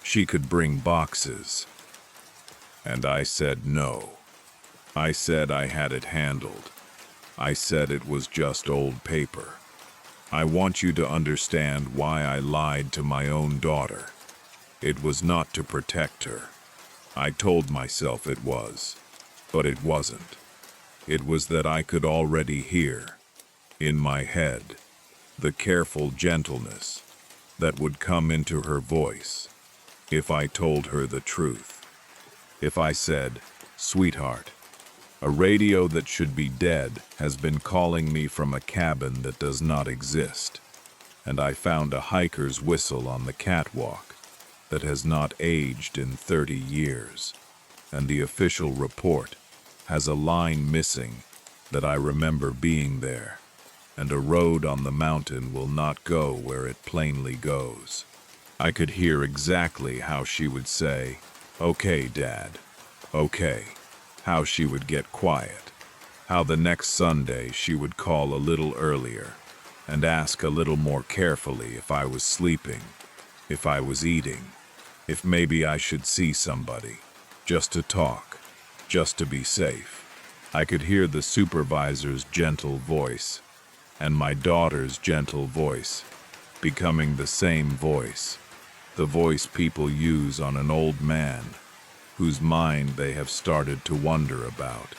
She could bring boxes. And I said no. I said I had it handled. I said it was just old paper. I want you to understand why I lied to my own daughter. It was not to protect her. I told myself it was, but it wasn't. It was that I could already hear, in my head, the careful gentleness that would come into her voice if I told her the truth. If I said, "Sweetheart, a radio that should be dead has been calling me from a cabin that does not exist, and I found a hiker's whistle on the catwalk that has not aged in 30 years, and the official report has a line missing that I remember being there, and a road on the mountain will not go where it plainly goes." I could hear exactly how she would say, "Okay, Dad, okay," how she would get quiet, how the next Sunday she would call a little earlier and ask a little more carefully if I was sleeping, if I was eating, if maybe I should see somebody, just to talk, just to be safe. I could hear the supervisor's gentle voice and my daughter's gentle voice becoming the same voice, the voice people use on an old man whose mind they have started to wonder about,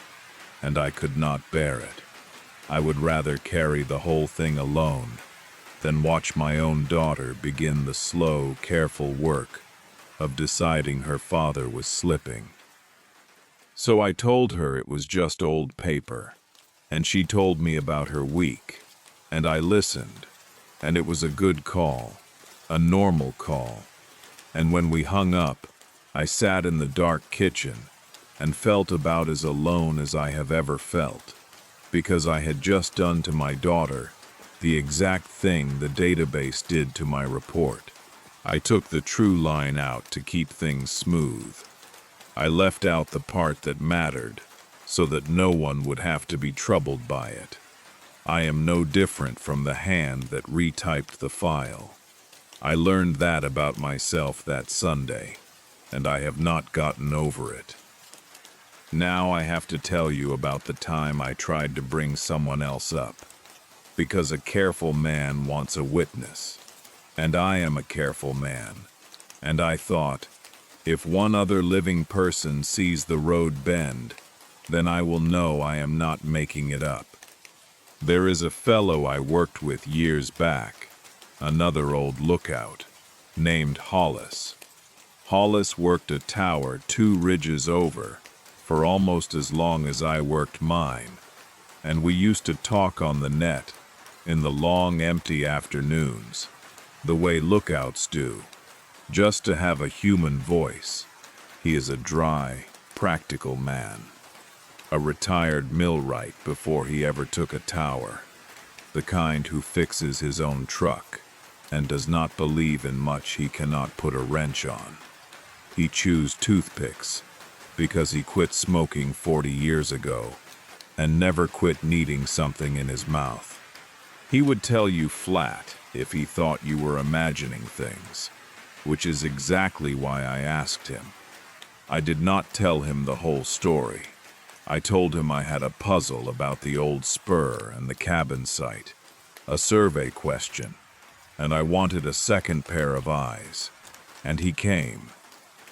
and I could not bear it. I would rather carry the whole thing alone than watch my own daughter begin the slow, careful work of deciding her father was slipping. So I told her it was just old paper, and she told me about her week, and I listened, and it was a good call, a normal call. And when we hung up, I sat in the dark kitchen and felt about as alone as I have ever felt, because I had just done to my daughter the exact thing the database did to my report. I took the true line out to keep things smooth. I left out the part that mattered so that no one would have to be troubled by it. I am no different from the hand that retyped the file. I learned that about myself that Sunday, and I have not gotten over it. Now I have to tell you about the time I tried to bring someone else up, because a careful man wants a witness, and I am a careful man, and I thought, if one other living person sees the road bend, then I will know I am not making it up. There is a fellow I worked with years back, another old lookout, named Hollis. Hollis worked a tower 2 ridges over for almost as long as I worked mine, and we used to talk on the net in the long empty afternoons, the way lookouts do, just to have a human voice. He is a dry, practical man, a retired millwright before he ever took a tower, the kind who fixes his own truck and does not believe in much he cannot put a wrench on. He chews toothpicks because he quit smoking 40 years ago and never quit needing something in his mouth. He would tell you flat if he thought you were imagining things, which is exactly why I asked him. I did not tell him the whole story. I told him I had a puzzle about the old spur and the cabin site, a survey question, and I wanted a second pair of eyes. And he came,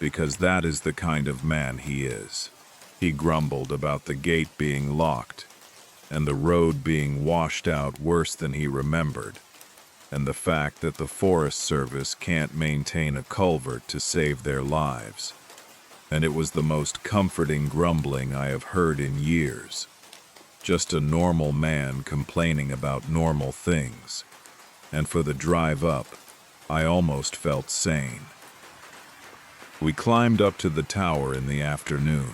because that is the kind of man he is. He grumbled about the gate being locked, and the road being washed out worse than he remembered, and the fact that the Forest Service can't maintain a culvert to save their lives. And it was the most comforting grumbling I have heard in years. Just a normal man complaining about normal things. And for the drive up, I almost felt sane. We climbed up to the tower in the afternoon,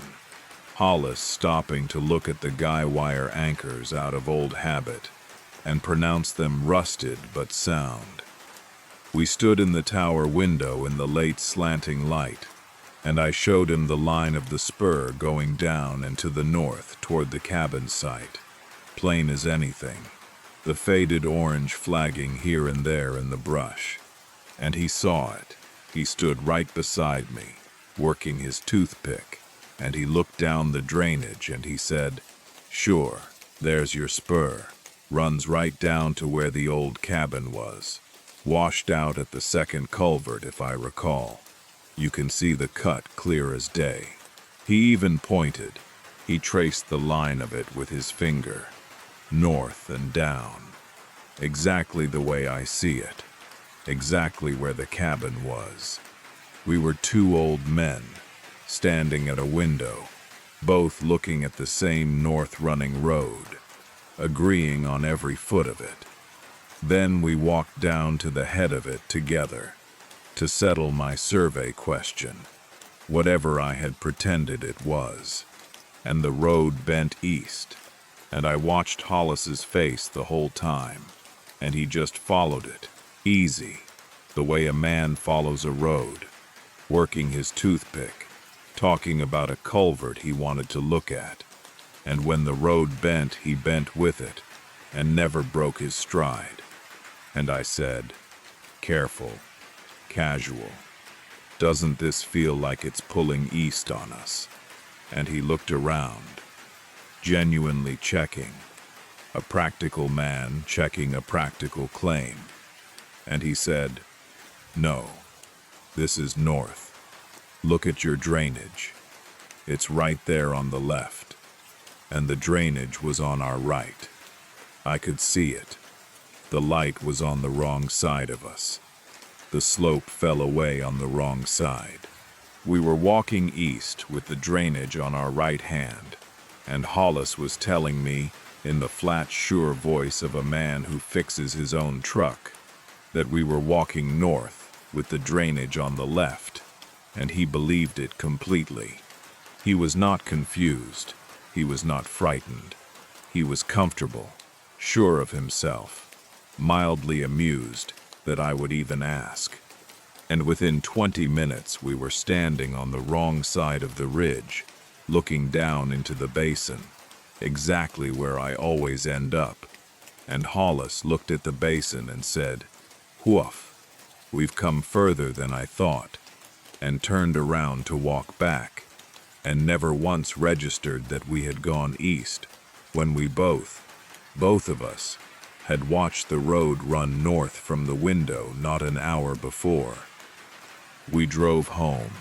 Hollis stopping to look at the guy wire anchors out of old habit and pronounce them rusted but sound. We stood in the tower window in the late slanting light, and I showed him the line of the spur going down and to the north toward the cabin site, plain as anything. the faded orange flagging here and there in the brush. And he saw it. He stood right beside me, working his toothpick, and he looked down the drainage and he said, "Sure, there's your spur. Runs right down to where the old cabin was. Washed out at the second culvert, if I recall. You can see the cut clear as day." He even pointed. He traced the line of it with his finger, north and down. Exactly the way I see it. Exactly where the cabin was. We were two old men, standing at a window, both looking at the same north-running road, agreeing on every foot of it. Then we walked down to the head of it together, to settle my survey question, whatever I had pretended it was. And the road bent east, and I watched Hollis's face the whole time, and he just followed it, easy, the way a man follows a road, working his toothpick, talking about a culvert he wanted to look at. And when the road bent, he bent with it, and never broke his stride. And I said, "Careful, casual. Doesn't this feel like it's pulling east on us?" And he looked around, genuinely checking. A practical man checking a practical claim. And he said, "No, this is north. Look at your drainage. It's right there on the left." And the drainage was on our right. I could see it. The light was on the wrong side of us. The slope fell away on the wrong side. We were walking east with the drainage on our right hand, and Hollis was telling me, in the flat, sure voice of a man who fixes his own truck, that we were walking north with the drainage on the left, and he believed it completely. He was not confused. He was not frightened. He was comfortable, sure of himself, mildly amused that I would even ask. And within 20 minutes we were standing on the wrong side of the ridge, looking down into the basin, exactly where I always end up. And Hollis looked at the basin and said, "Woof, we've come further than I thought," and turned around to walk back, and never once registered that we had gone east, when we both of us, had watched the road run north from the window not an hour before. We drove home.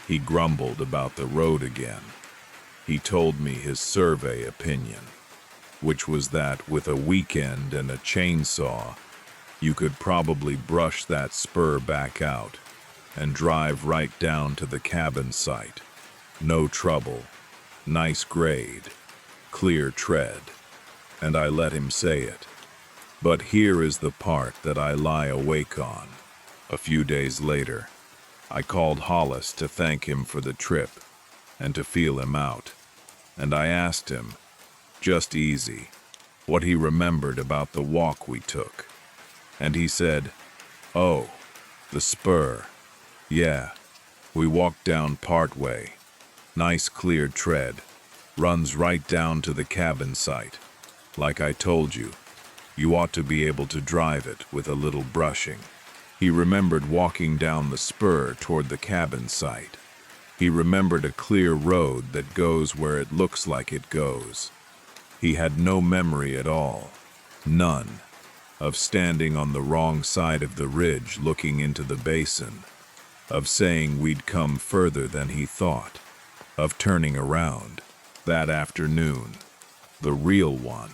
He grumbled about the road again. He told me his survey opinion, which was that with a weekend and a chainsaw, you could probably brush that spur back out and drive right down to the cabin site. No trouble, nice grade, clear tread. And I let him say it. But here is the part that I lie awake on. A few days later, I called Hollis to thank him for the trip and to feel him out. And I asked him, just easy, what he remembered about the walk we took. And he said, "Oh, the spur. Yeah, we walked down part way. Nice clear tread. Runs right down to the cabin site. Like I told you, you ought to be able to drive it with a little brushing." He remembered walking down the spur toward the cabin site. He remembered a clear road that goes where it looks like it goes. He had no memory at all, none, of standing on the wrong side of the ridge looking into the basin, of saying we'd come further than he thought, of turning around that afternoon, the real one.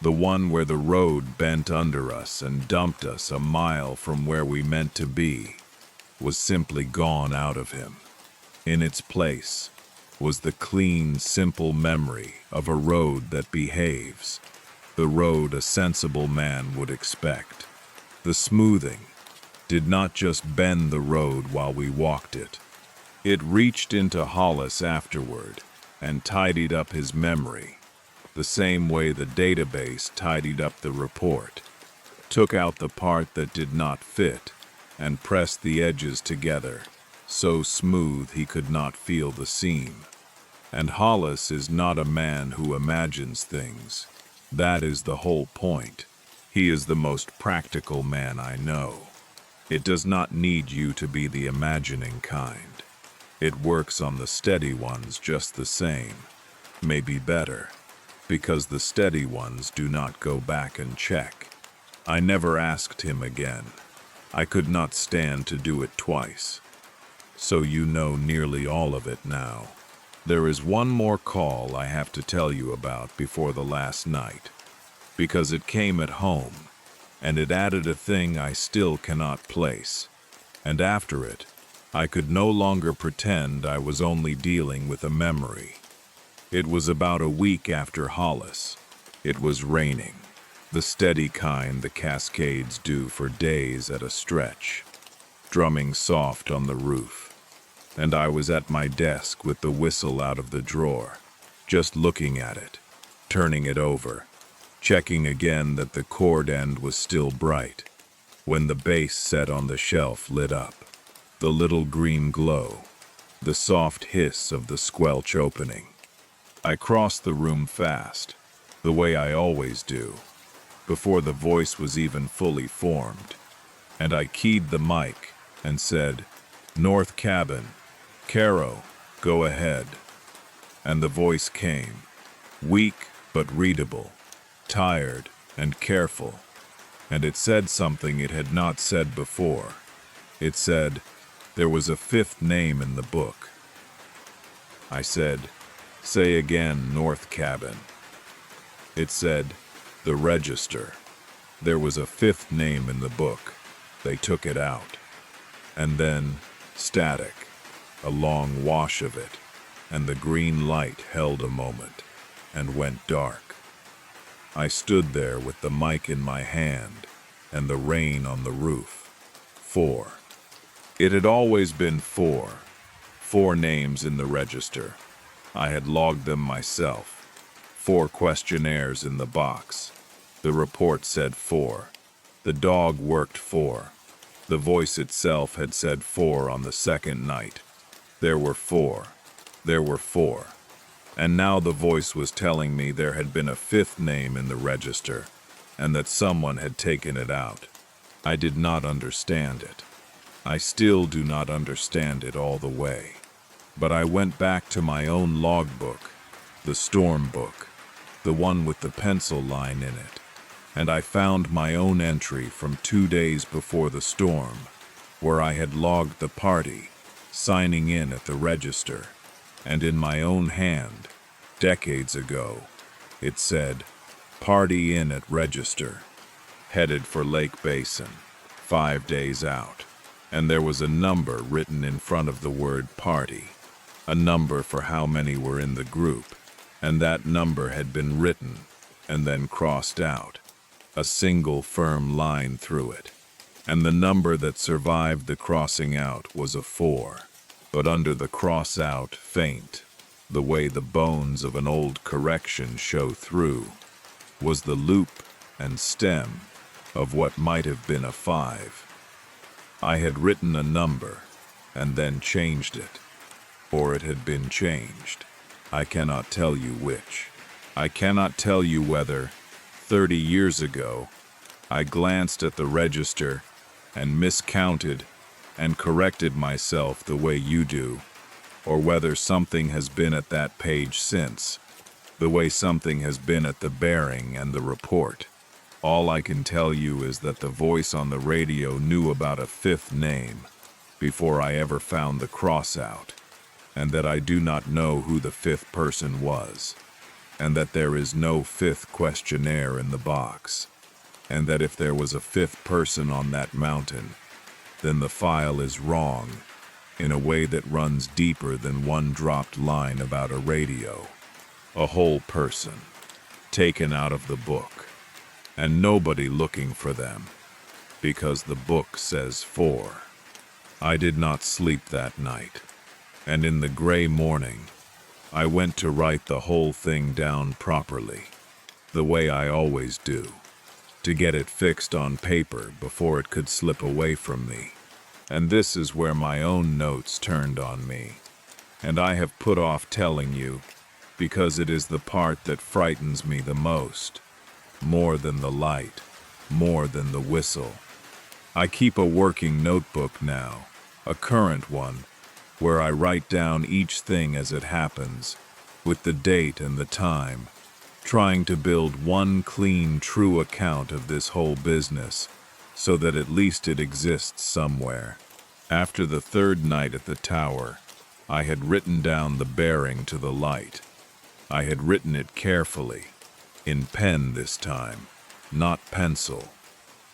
The one where the road bent under us and dumped us a mile from where we meant to be, was simply gone out of him. In its place was the clean, simple memory of a road that behaves, the road a sensible man would expect. The smoothing did not just bend the road while we walked it. It reached into Hollis afterward and tidied up his memory, the same way the database tidied up the report, took out the part that did not fit, and pressed the edges together, so smooth he could not feel the seam. And Hollis is not a man who imagines things. That is the whole point. He is the most practical man I know. It does not need you to be the imagining kind. It works on the steady ones just the same, maybe better, because the steady ones do not go back and check. I never asked him again. I could not stand to do it twice. So you know nearly all of it now. There is one more call I have to tell you about before the last night, because it came at home, and it added a thing I still cannot place. And after it, I could no longer pretend I was only dealing with a memory. It was about a week after Hollis. It was raining, the steady kind the cascades do for days at a stretch, drumming soft on the roof. And I was at my desk with the whistle out of the drawer, just looking at it, turning it over, checking again that the cord end was still bright, when the base set on the shelf lit up, the little green glow, the soft hiss of the squelch opening. I crossed the room fast, the way I always do, before the voice was even fully formed, and I keyed the mic and said, "North Cabin, Carrow, go ahead." And the voice came, weak but readable, tired and careful, and it said something it had not said before. It said, there was a fifth name in the book. I said, "Say again, North Cabin." It said, "The Register." There was a fifth name in the book. They took it out. And then, static, a long wash of it, and the green light held a moment, and went dark. I stood there with the mic in my hand, and the rain on the roof. 4. It had always been 4. 4 names in the register. I had logged them myself. 4 questionnaires in the box. The report said 4. The dog worked 4. The voice itself had said 4 on the second night. There were 4. There were 4. And now the voice was telling me there had been a fifth name in the register, and that someone had taken it out. I did not understand it. I still do not understand it all the way. But I went back to my own logbook, the storm book, the one with the pencil line in it, and I found my own entry from 2 days before the storm, where I had logged the party, signing in at the register, and in my own hand, decades ago, it said, "Party in at register, headed for Lake Basin, 5 days out." And there was a number written in front of the word party, a number for how many were in the group, and that number had been written and then crossed out, a single firm line through it. And the number that survived the crossing out was a 4, but under the cross out, faint, the way the bones of an old correction show through, was the loop and stem of what might have been a 5. I had written a number and then changed it, or it had been changed. I cannot tell you which. I cannot tell you whether, 30 years ago, I glanced at the register and miscounted and corrected myself the way you do, or whether something has been at that page since, the way something has been at the bearing and the report. All I can tell you is that the voice on the radio knew about a fifth name before I ever found the cross out, and that I do not know who the fifth person was, and that there is no fifth questionnaire in the box, and that if there was a fifth person on that mountain, then the file is wrong in a way that runs deeper than one dropped line about a radio. A whole person, taken out of the book, and nobody looking for them, because the book says 4. I did not sleep that night, and in the gray morning, I went to write the whole thing down properly, the way I always do, to get it fixed on paper before it could slip away from me. And this is where my own notes turned on me, and I have put off telling you, because it is the part that frightens me the most, more than the light, more than the whistle. I keep a working notebook now, a current one, where I write down each thing as it happens, with the date and the time, trying to build one clean, true account of this whole business, so that at least it exists somewhere. After the third night at the tower, I had written down the bearing to the light. I had written it carefully, in pen this time, not pencil,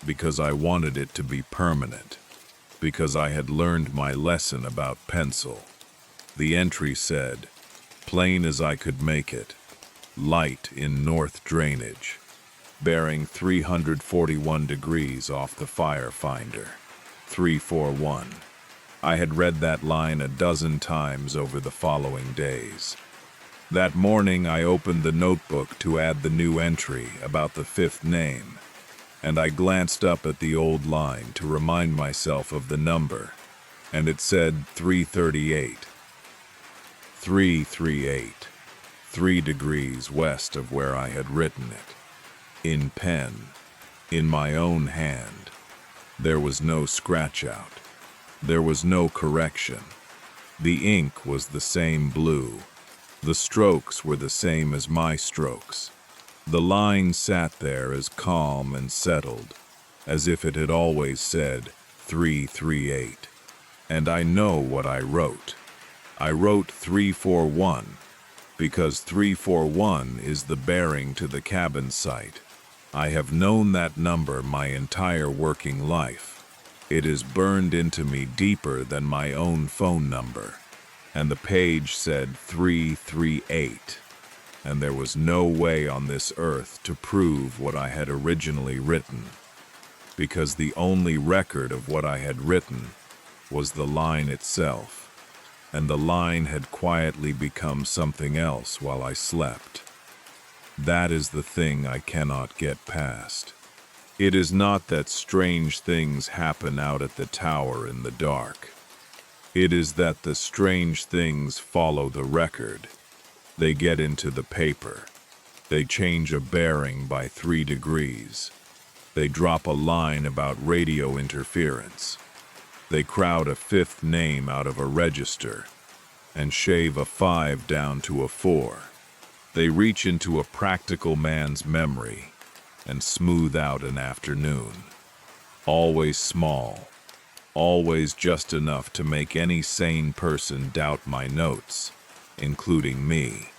because I wanted it to be permanent, because I had learned my lesson about pencil. The entry said, plain as I could make it, light in north drainage, bearing 341 degrees off the fire finder, 341. I had read that line a dozen times over the following days. That morning I opened the notebook to add the new entry about the fifth name, and I glanced up at the old line to remind myself of the number, and it said 338. 338, 3 degrees west of where I had written it. In pen, in my own hand. There was no scratch out. There was no correction. The ink was the same blue. The strokes were the same as my strokes. The line sat there as calm and settled, as if it had always said 338. And I know what I wrote. I wrote 341, because 341 is the bearing to the cabin site. I have known that number my entire working life. It is burned into me deeper than my own phone number. And the page said 338, and there was no way on this earth to prove what I had originally written, because the only record of what I had written was the line itself, and the line had quietly become something else while I slept. That is the thing I cannot get past. It is not that strange things happen out at the tower in the dark. It is that the strange things follow the record. They get into the paper. They change a bearing by 3 degrees. They drop a line about radio interference. They crowd a fifth name out of a register and shave a 5 down to a 4. They reach into a practical man's memory and smooth out an afternoon. Always small, always just enough to make any sane person doubt my notes, including me.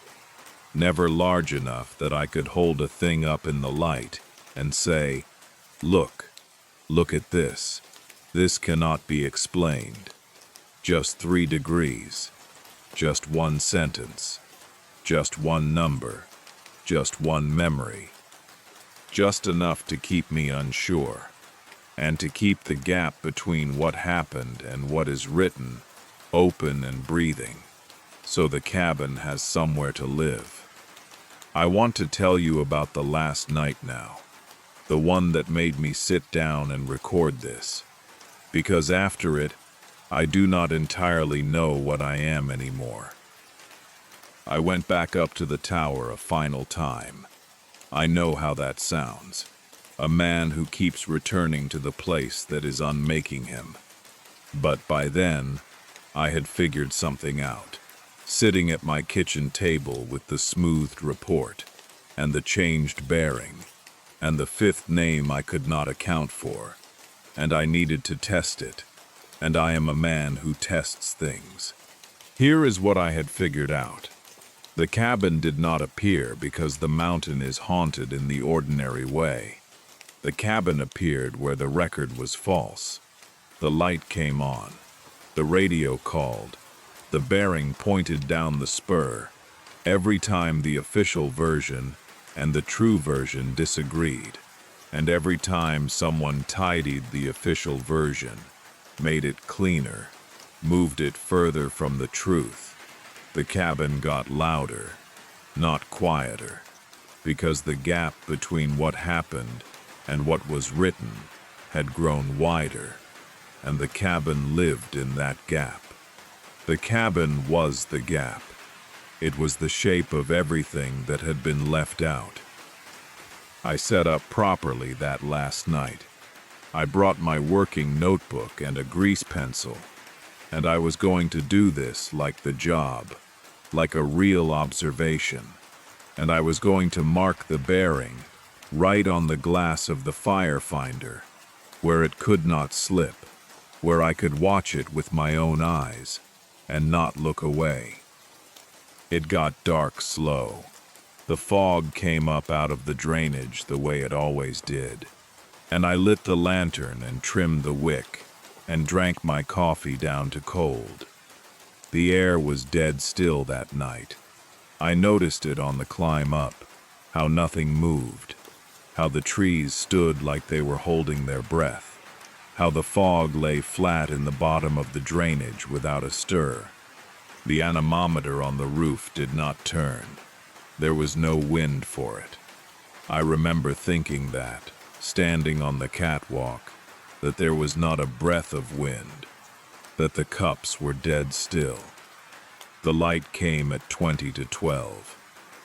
Never large enough that I could hold a thing up in the light and say, look at this. This cannot be explained. Just 3 degrees, just one sentence, just one number, just one memory. Just enough to keep me unsure, and to keep the gap between what happened and what is written open and breathing, so the cabin has somewhere to live. I want to tell you about the last night now, the one that made me sit down and record this, because after it, I do not entirely know what I am anymore. I went back up to the tower a final time. I know how that sounds. A man who keeps returning to the place that is unmaking him. But by then, I had figured something out. Sitting at my kitchen table with the smoothed report, and the changed bearing, and the fifth name I could not account for, and I needed to test it, and I am a man who tests things. Here is what I had figured out. The cabin did not appear because the mountain is haunted in the ordinary way. The cabin appeared where the record was false. The light came on. The radio called. The bearing pointed down the spur. Every time the official version and the true version disagreed, and every time someone tidied the official version, made it cleaner, moved it further from the truth, the cabin got louder, not quieter, because the gap between what happened and what was written had grown wider, and the cabin lived in that gap. The cabin was the gap. It was the shape of everything that had been left out. I set up properly that last night. I brought my working notebook and a grease pencil, and I was going to do this like the job, like a real observation, and I was going to mark the bearing right on the glass of the firefinder, where it could not slip, where I could watch it with my own eyes and not look away. It got dark slow. The fog came up out of the drainage the way it always did, and I lit the lantern and trimmed the wick and drank my coffee down to cold. The air was dead still that night. I noticed it on the climb up, how nothing moved, how the trees stood like they were holding their breath, how the fog lay flat in the bottom of the drainage without a stir. The anemometer on the roof did not turn. There was no wind for it. I remember thinking that, standing on the catwalk, that there was not a breath of wind, that the cups were dead still. The light came at 20 to 12,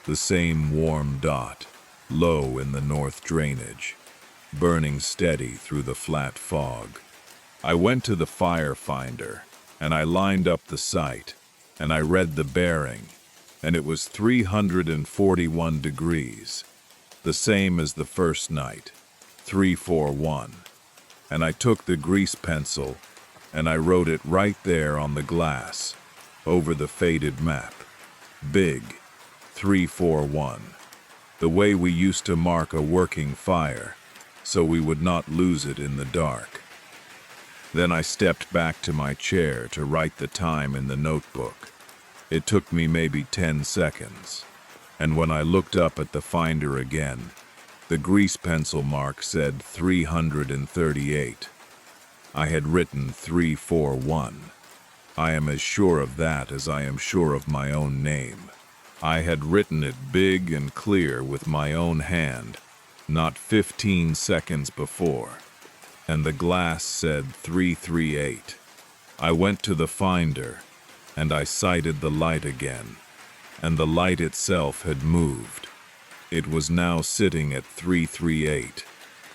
the same warm dot, low in the north drainage, burning steady through the flat fog. I went to the firefinder, and I lined up the sight, and I read the bearing, and it was 341 degrees, the same as the first night, 341. And I took the grease pencil, and I wrote it right there on the glass, over the faded map. Big, 341. The way we used to mark a working fire, so we would not lose it in the dark. Then I stepped back to my chair to write the time in the notebook. It took me maybe 10 seconds, and when I looked up at the finder again, the grease pencil mark said 338. I had written 341. I am as sure of that as I am sure of my own name. I had written it big and clear with my own hand, not 15 seconds before, and the glass said 338. I went to the finder, and I sighted the light again, and the light itself had moved. It was now sitting at 338,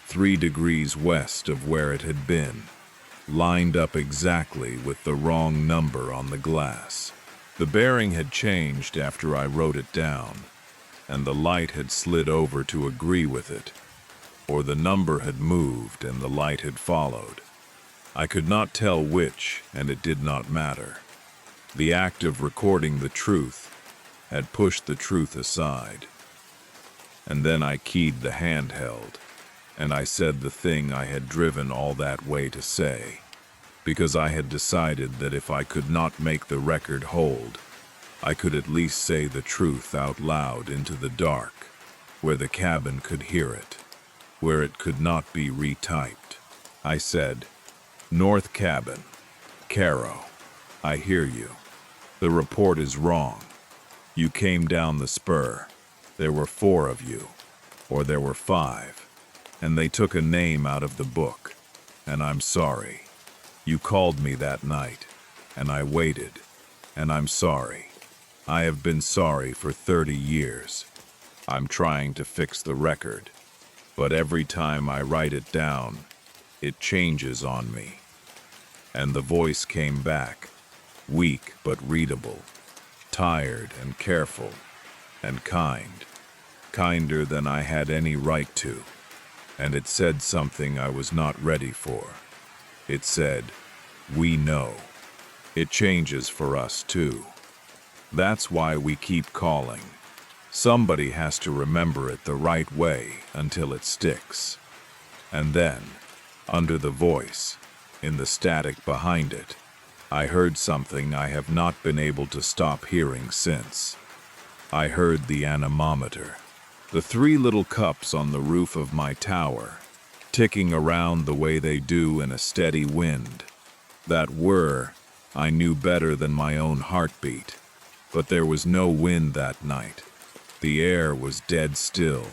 3 degrees west of where it had been, lined up exactly with the wrong number on the glass. The bearing had changed after I wrote it down, and the light had slid over to agree with it, or the number had moved and the light had followed. I could not tell which, and it did not matter. The act of recording the truth had pushed the truth aside. And then I keyed the handheld, and I said the thing I had driven all that way to say, because I had decided that if I could not make the record hold, I could at least say the truth out loud into the dark, where the cabin could hear it, where it could not be retyped. I said, "North Cabin, Carrow, I hear you. The report is wrong. You came down the spur. There were 4 of you, or there were 5, and they took a name out of the book, and I'm sorry. You called me that night, and I waited, and I'm sorry. I have been sorry for 30 years. I'm trying to fix the record, but every time I write it down, it changes on me." And the voice came back, weak but readable, tired and careful, and kind, kinder than I had any right to, and it said something I was not ready for. It said, "We know." It changes for us too. That's why we keep calling. Somebody has to remember it the right way until it sticks. And then, under the voice, in the static behind it, I heard something I have not been able to stop hearing since. I heard the anemometer, the 3 little cups on the roof of my tower, ticking around the way they do in a steady wind. That whir I knew better than my own heartbeat, but there was no wind that night. The air was dead still.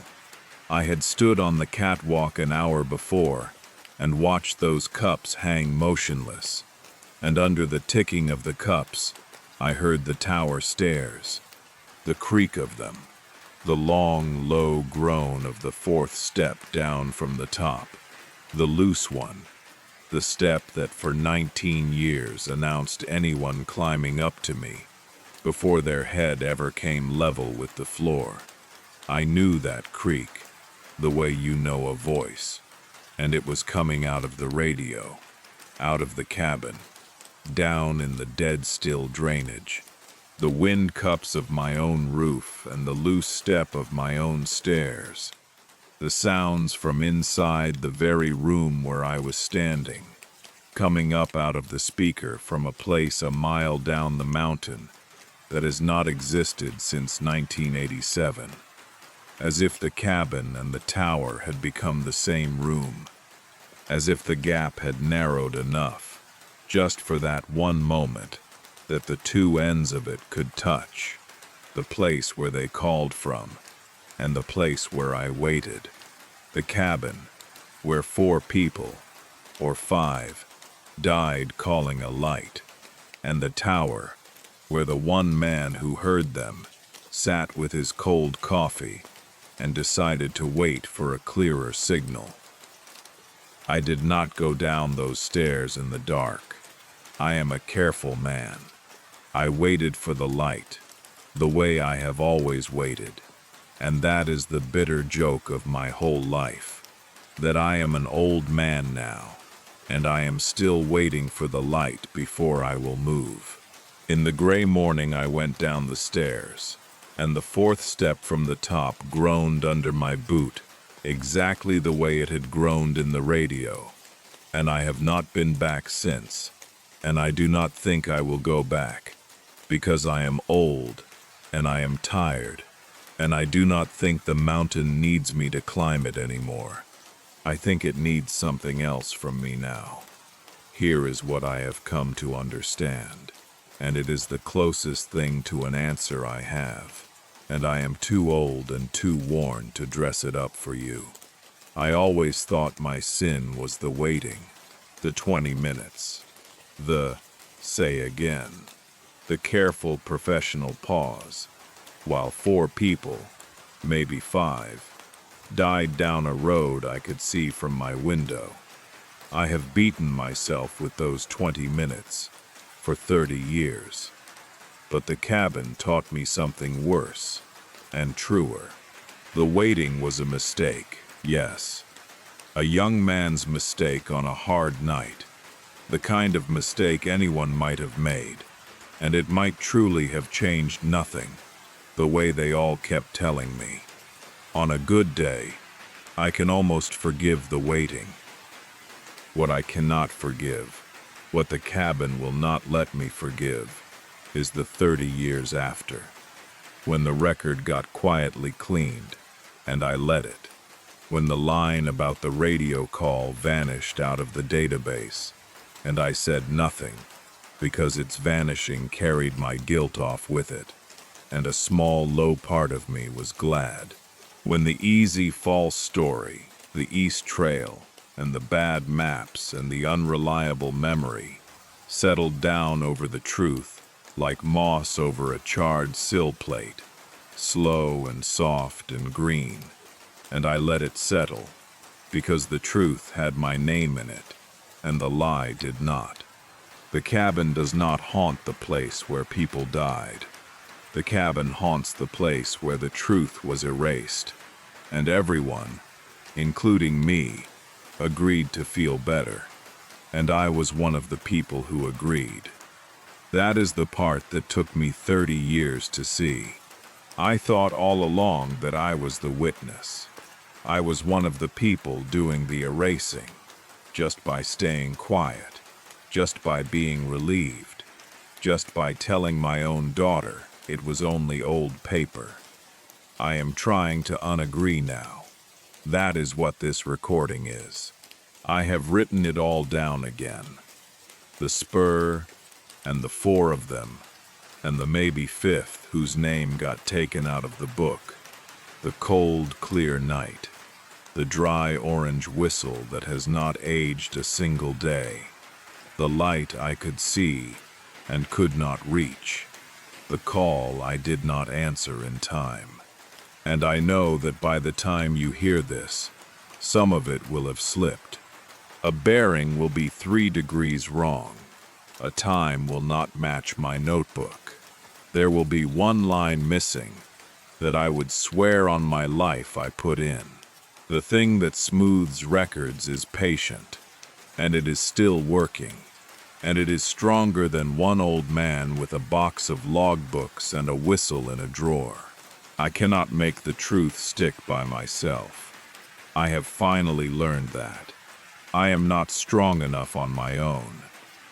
I had stood on the catwalk an hour before and watched those cups hang motionless, and under the ticking of the cups, I heard the tower stairs, the creak of them, The long, low groan of the fourth step down from the top. The loose one. The step that for 19 years announced anyone climbing up to me before their head ever came level with the floor. I knew that creak, the way you know a voice, and it was coming out of the radio, out of the cabin, down in the dead-still drainage, the wind cups of my own roof and the loose step of my own stairs. The sounds from inside the very room where I was standing, coming up out of the speaker from a place a mile down the mountain that has not existed since 1987, as if the cabin and the tower had become the same room, as if the gap had narrowed enough, just for that one moment, that the two ends of it could touch, the place where they called from, and the place where I waited, the cabin where 4 people, or 5, died calling a light, and the tower where the one man who heard them sat with his cold coffee and decided to wait for a clearer signal. I did not go down those stairs in the dark. I am a careful man. I waited for the light, the way I have always waited. And that is the bitter joke of my whole life, that I am an old man now, and I am still waiting for the light before I will move. In the gray morning I went down the stairs, and the fourth step from the top groaned under my boot, exactly the way it had groaned in the radio, and I have not been back since, and I do not think I will go back, because I am old, and I am tired, and I do not think the mountain needs me to climb it anymore. I think it needs something else from me now. Here is what I have come to understand, and it is the closest thing to an answer I have, and I am too old and too worn to dress it up for you. I always thought my sin was the waiting, the 20 minutes, the say again, the careful professional pause, while 4 people, maybe 5, died down a road I could see from my window. I have beaten myself with those 20 minutes for 30 years. But the cabin taught me something worse and truer. The waiting was a mistake, yes. A young man's mistake on a hard night. The kind of mistake anyone might have made, and it might truly have changed nothing, the way they all kept telling me. On a good day, I can almost forgive the waiting. What I cannot forgive, what the cabin will not let me forgive, is the 30 years after, when the record got quietly cleaned, and I let it, when the line about the radio call vanished out of the database, and I said nothing, because its vanishing carried my guilt off with it, and a small, low part of me was glad. When the easy false story, the East Trail, and the bad maps and the unreliable memory settled down over the truth like moss over a charred sill plate, slow and soft and green, and I let it settle, because the truth had my name in it, and the lie did not. The cabin does not haunt the place where people died. The cabin haunts the place where the truth was erased, and everyone, including me, agreed to feel better, and I was one of the people who agreed. That is the part that took me 30 years to see. I thought all along that I was the witness. I was one of the people doing the erasing, just by staying quiet, just by being relieved, just by telling my own daughter it was only old paper. I am trying to unagree now. That is what this recording is. I have written it all down again. The spur, and the 4 of them, and the maybe 5th whose name got taken out of the book. The cold, clear night. The dry orange whistle that has not aged a single day. The light I could see and could not reach. The call I did not answer in time. And I know that by the time you hear this, some of it will have slipped. A bearing will be 3 degrees wrong. A time will not match my notebook. There will be 1 line missing that I would swear on my life I put in. The thing that smooths records is patient, and it is still working, and it is stronger than one old man with a box of logbooks and a whistle in a drawer. I cannot make the truth stick by myself. I have finally learned that. I am not strong enough on my own,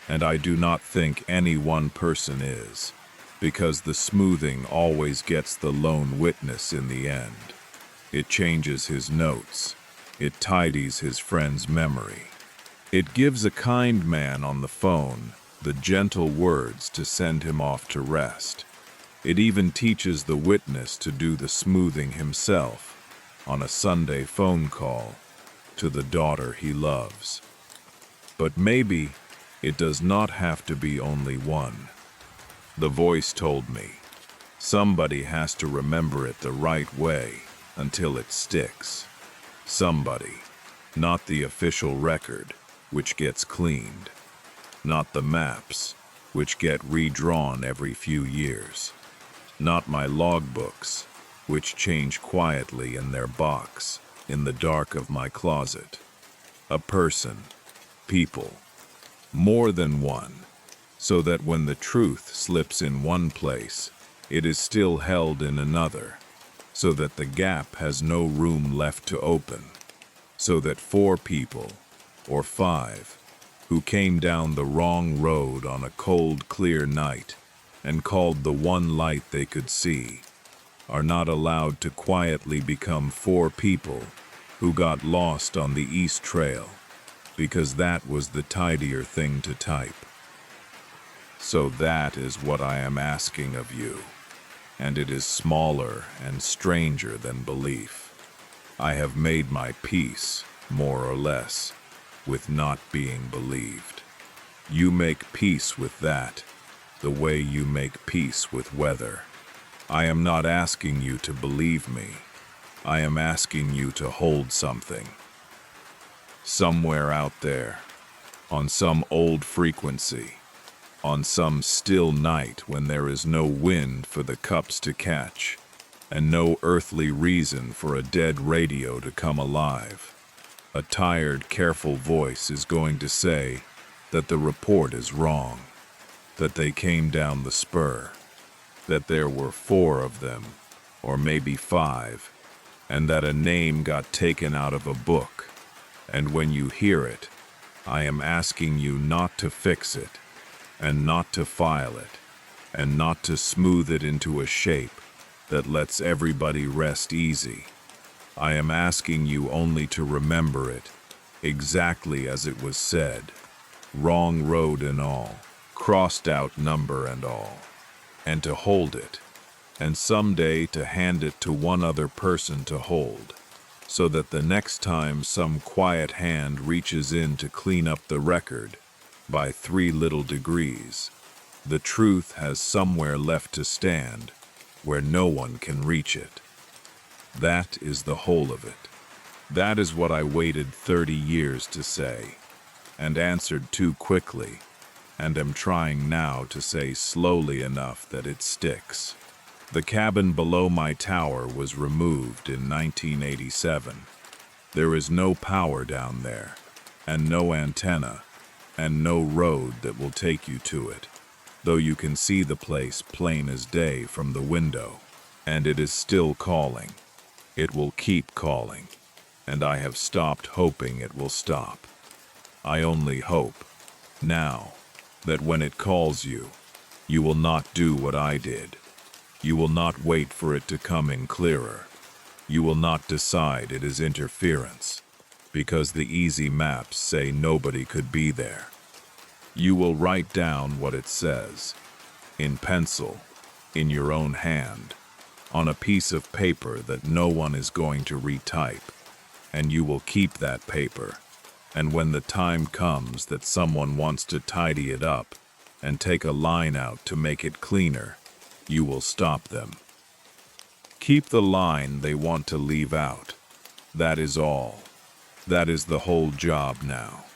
and I do not think any one person is, because the smoothing always gets the lone witness in the end. It changes his notes. It tidies his friend's memory. It gives a kind man on the phone the gentle words to send him off to rest. It even teaches the witness to do the smoothing himself on a Sunday phone call to the daughter he loves. But maybe it does not have to be only one. The voice told me, somebody has to remember it the right way until it sticks. Somebody, not the official record, which gets cleaned. Not the maps, which get redrawn every few years. Not my logbooks, which change quietly in their box, in the dark of my closet. A person, people, more than one, so that when the truth slips in one place, it is still held in another, so that the gap has no room left to open, so that 4 people, or 5, who came down the wrong road on a cold, clear night and called the one light they could see, are not allowed to quietly become 4 people who got lost on the East Trail, because that was the tidier thing to type. So that is what I am asking of you, and it is smaller and stranger than belief. I have made my peace, more or less, with not being believed. You make peace with that, the way you make peace with weather. I am not asking you to believe me. I am asking you to hold something. Somewhere out there, on some old frequency, on some still night when there is no wind for the cups to catch, and no earthly reason for a dead radio to come alive, a tired, careful voice is going to say that the report is wrong, that they came down the spur, that there were 4 of them, or maybe 5, and that a name got taken out of a book. And when you hear it, I am asking you not to fix it, and not to file it, and not to smooth it into a shape that lets everybody rest easy. I am asking you only to remember it, exactly as it was said, wrong road and all, crossed out number and all, and to hold it, and someday to hand it to one other person to hold, so that the next time some quiet hand reaches in to clean up the record, by 3 little degrees, the truth has somewhere left to stand where no one can reach it. That is the whole of it. That is what I waited 30 years to say, and answered too quickly, and am trying now to say slowly enough that it sticks. The cabin below my tower was removed in 1987. There is no power down there, and no antenna, and no road that will take you to it, though you can see the place plain as day from the window, and it is still calling. It will keep calling, and I have stopped hoping it will stop. I only hope, now, that when it calls you, you will not do what I did. You will not wait for it to come in clearer. You will not decide it is interference, because the easy maps say nobody could be there. You will write down what it says, in pencil, in your own hand, on a piece of paper that no one is going to retype, and you will keep that paper, and when the time comes that someone wants to tidy it up and take a line out to make it cleaner, you will stop them. keep the line they want to leave out. That is all. That is the whole job now.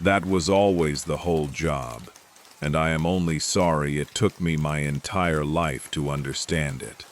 That was always the whole job, and I am only sorry it took me my entire life to understand it.